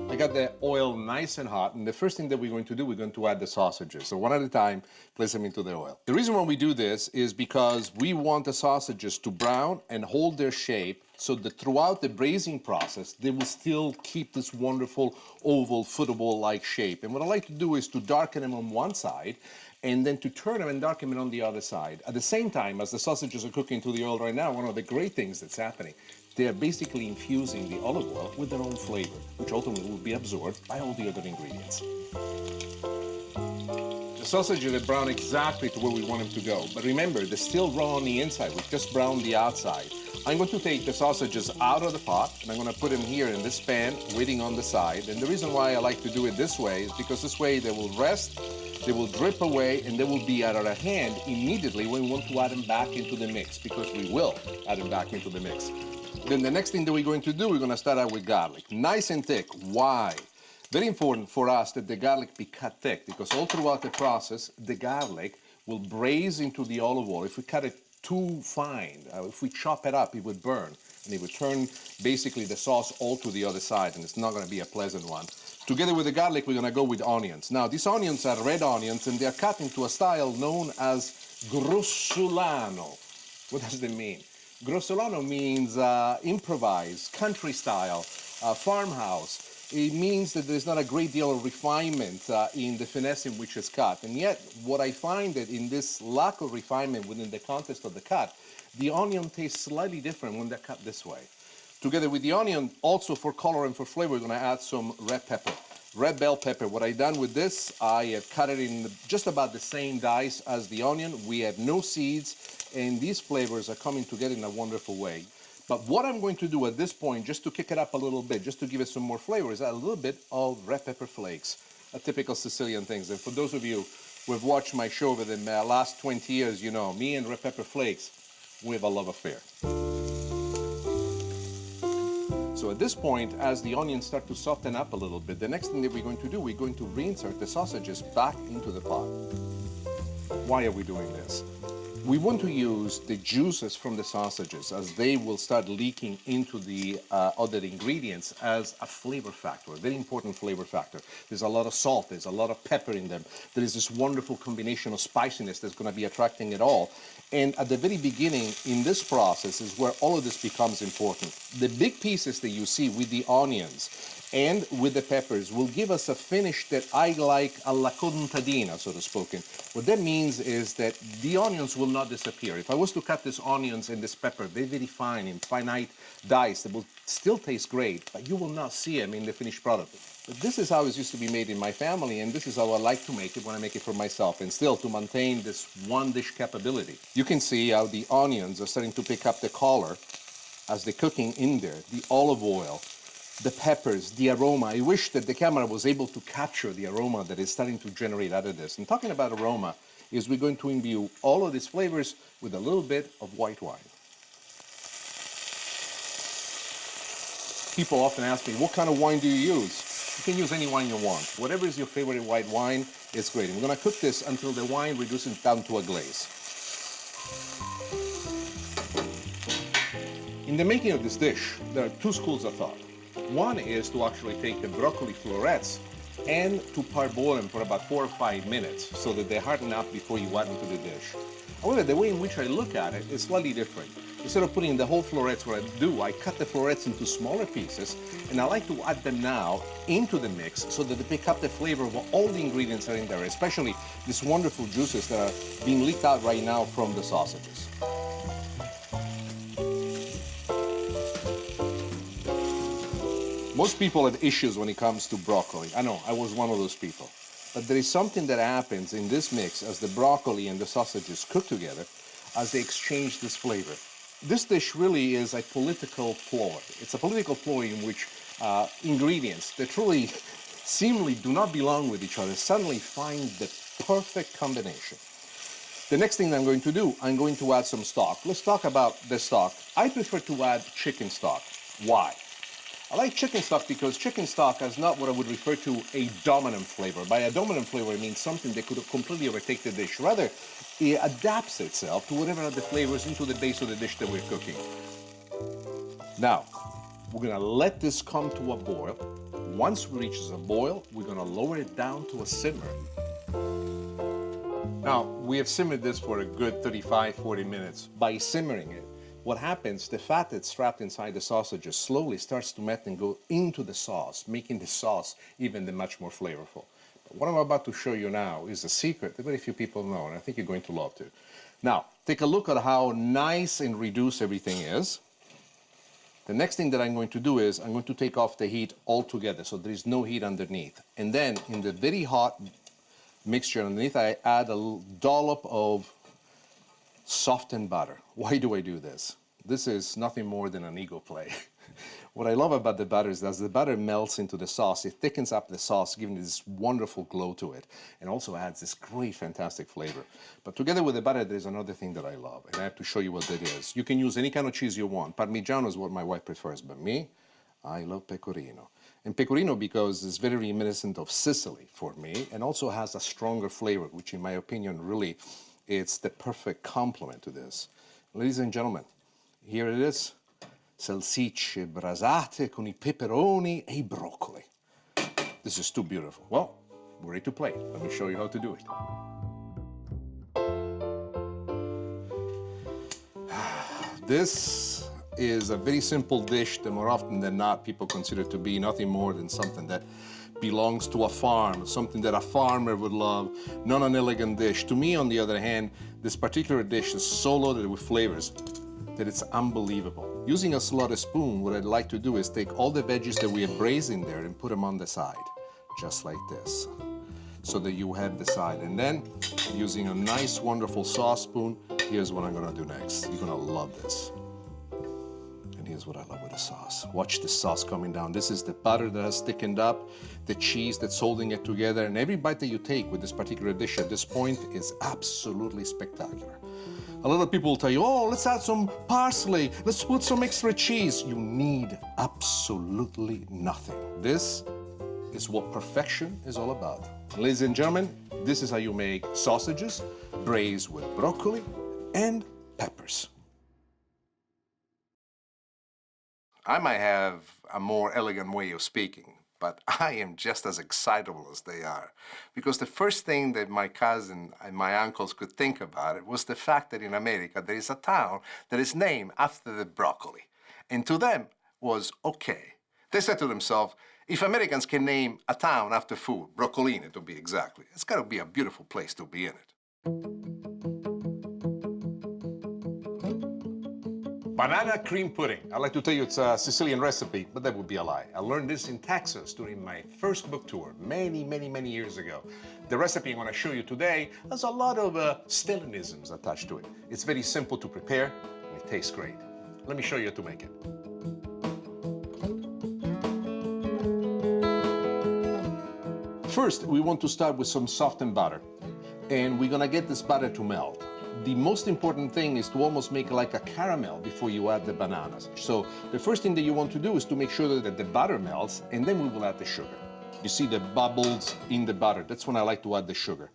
I got the oil nice and hot, and the first thing that we're going to do, we're going to add the sausages. So one at a time, place them into the oil. The reason why we do this is because we want the sausages to brown and hold their shape so that throughout the braising process, they will still keep this wonderful oval, football-like shape. And what I like to do is to darken them on one side and then to turn them and darken them on the other side. At the same time, as the sausages are cooking to the oil right now, one of the great things that's happening, they are basically infusing the olive oil with their own flavor, which ultimately will be absorbed by all the other ingredients. The sausages are brown exactly to where we want them to go. But remember, they're still raw on the inside. We've just browned the outside. I'm going to take the sausages out of the pot, and I'm going to put them here in this pan, waiting on the side. And the reason why I like to do it this way is because this way they will rest, they will drip away, and they will be out of our hand immediately when we want to add them back into the mix, because we will add them back into the mix. Then the next thing that we're going to do, we're going to start out with garlic. Nice and thick. Why? Very important for us that the garlic be cut thick, because all throughout the process, the garlic will braise into the olive oil. If we cut it too fine, if we chop it up, it would burn, and it would turn basically the sauce all to the other side, and it's not going to be a pleasant one. Together with the garlic, we're going to go with onions. Now, these onions are red onions, and they're cut into a style known as grossolano. What does that mean? Grossolano means improvised, country style, farmhouse. It means that there's not a great deal of refinement in the finesse in which it's cut. And yet, what I find that in this lack of refinement within the context of the cut, the onion tastes slightly different when they're cut this way. Together with the onion, also for color and for flavor, we're going to add some red pepper. red bell pepper. What I done with this, I have cut it in just about the same dice as the onion. We have no seeds, and these flavors are coming together in a wonderful way. But what I'm going to do at this point, just to kick it up a little bit, just to give it some more flavor, is add a little bit of red pepper flakes, a typical Sicilian things. And for those of you who have watched my show over the last 20 years, you know, me and red pepper flakes, we have a love affair. So at this point, as the onions start to soften up a little bit, the next thing that we're going to do, we're going to reinsert the sausages back into the pot. Why are we doing this? We want to use the juices from the sausages as they will start leaking into the other ingredients as a flavor factor, a very important flavor factor. There's a lot of salt, there's a lot of pepper in them. There is this wonderful combination of spiciness that's going to be attracting it all. And at the very beginning in this process is where all of this becomes important. The big pieces that you see with the onions and with the peppers will give us a finish that I like alla contadina, so to speak. What that means is that the onions will not disappear. If I was to cut these onions and this pepper very, very fine in finite dice, they will still taste great, but you will not see them in the finished product. But this is how it used to be made in my family, and this is how I like to make it when I make it for myself, and still to maintain this one dish capability. You can see how the onions are starting to pick up the color as they're cooking in there, the olive oil, the peppers, the aroma. I wish that the camera was able to capture the aroma that is starting to generate out of this. And talking about aroma, is we're going to imbue all of these flavors with a little bit of white wine. People often ask me, what kind of wine do you use? You can use any wine you want. Whatever is your favorite white wine, it's great. And we're going to cook this until the wine reduces down to a glaze. In the making of this dish, there are two schools of thought. One is to actually take the broccoli florets and to parboil them for about 4 or 5 minutes so that they harden up before you add them to the dish. However, the way in which I look at it is slightly different. Instead of putting the whole florets, what I do, I cut the florets into smaller pieces, and I like to add them now into the mix so that they pick up the flavor of all the ingredients that are in there, especially these wonderful juices that are being leaked out right now from the sausages. Most people have issues when it comes to broccoli. I know, I was one of those people. But there is something that happens in this mix as the broccoli and the sausages cook together as they exchange this flavor. This dish really is a political ploy. It's a political ploy in which ingredients that truly seemingly do not belong with each other suddenly find the perfect combination. The next thing I'm going to do, I'm going to add some stock. Let's talk about the stock. I prefer to add chicken stock. Why? I like chicken stock because chicken stock has not what I would refer to a dominant flavor. By a dominant flavor, I mean something that could completely overtake the dish. Rather, it adapts itself to whatever are the flavors into the base of the dish that we're cooking. Now, we're gonna let this come to a boil. Once it reaches a boil, we're gonna lower it down to a simmer. Now, we have simmered this for a good 35, 40 minutes. By simmering it, what happens, the fat that's trapped inside the sausages slowly starts to melt and go into the sauce, making the sauce even much more flavorful. But what I'm about to show you now is a secret that very few people know, and I think you're going to love to. Now, take a look at how nice and reduced everything is. The next thing that I'm going to do is I'm going to take off the heat altogether so there is no heat underneath. And then in the very hot mixture underneath, I add a little dollop of softened butter. Why do I do this? This is nothing more than an ego play. What I love about the butter is that as the butter melts into the sauce, it thickens up the sauce, giving this wonderful glow to it, and also adds this great, fantastic flavor. But together with the butter, there's another thing that I love, and I have to show you what that is. You can use any kind of cheese you want. Parmigiano is what my wife prefers, but me, I love pecorino. And pecorino because it's very reminiscent of Sicily for me, and also has a stronger flavor, which in my opinion, really, it's the perfect complement to this. Ladies and gentlemen, here it is. Salsicce brasate con I peperoni e I broccoli. This is too beautiful. Well, we're ready to play. Let me show you how to do it. This is a very simple dish that more often than not people consider to be nothing more than something that belongs to a farm, something that a farmer would love, not an elegant dish. To me, on the other hand, this particular dish is so loaded with flavors that it's unbelievable. Using a slotted spoon, what I'd like to do is take all the veggies that we have braised in there and put them on the side. just like this, so that you have the side. And then, using a nice, wonderful sauce spoon, here's what I'm gonna do next. You're gonna love this. And here's what I love with the sauce. Watch the sauce coming down. This is the butter that has thickened up, the cheese that's holding it together, and every bite that you take with this particular dish at this point is absolutely spectacular. A lot of people will tell you, oh, let's add some parsley, let's put some extra cheese. You need absolutely nothing. This is what perfection is all about. Ladies and gentlemen, this is how you make sausages braised with broccoli and peppers. I might have a more elegant way of speaking, but I am just as excitable as they are. Because the first thing that my cousin and my uncles could think about it was the fact that in America there is a town that is named after the broccoli. And to them was okay. They said to themselves, if Americans can name a town after food, Broccolini to be exactly, it's gotta be a beautiful place to be in it. Banana cream pudding. I'd like to tell you it's a Sicilian recipe, but that would be a lie. I learned this in Texas during my first book tour many years ago. The recipe I'm going to show you today has a lot of Stalinisms attached to it. It's very simple to prepare, and it tastes great. Let me show you how to make it. First, we want to start with some softened butter, and we're going to get this butter to melt. The most important thing is to almost make like a caramel before you add the bananas. So the first thing that you want to do is to make sure that the butter melts, and then we will add the sugar. You see the bubbles in the butter. That's when I like to add the sugar.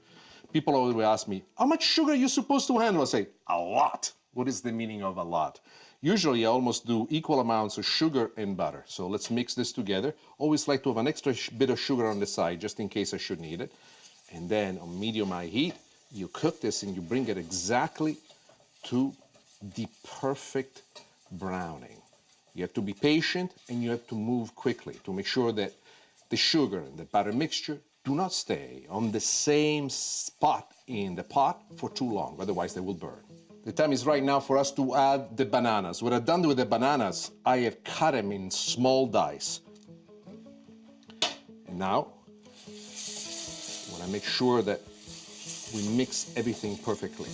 People always ask me, how much sugar are you supposed to handle? I say, a lot. What is the meaning of a lot? Usually I almost do equal amounts of sugar and butter. So let's mix this together. Always like to have an extra bit of sugar on the side, just in case I should need it. And then on medium high heat, you cook this and you bring it exactly to the perfect browning. You have to be patient and you have to move quickly to make sure that the sugar and the butter mixture do not stay on the same spot in the pot for too long, otherwise they will burn. The time is right now for us to add the bananas. What I've done with the bananas, I have cut them in small dice. And now, I want to make sure that we mix everything perfectly.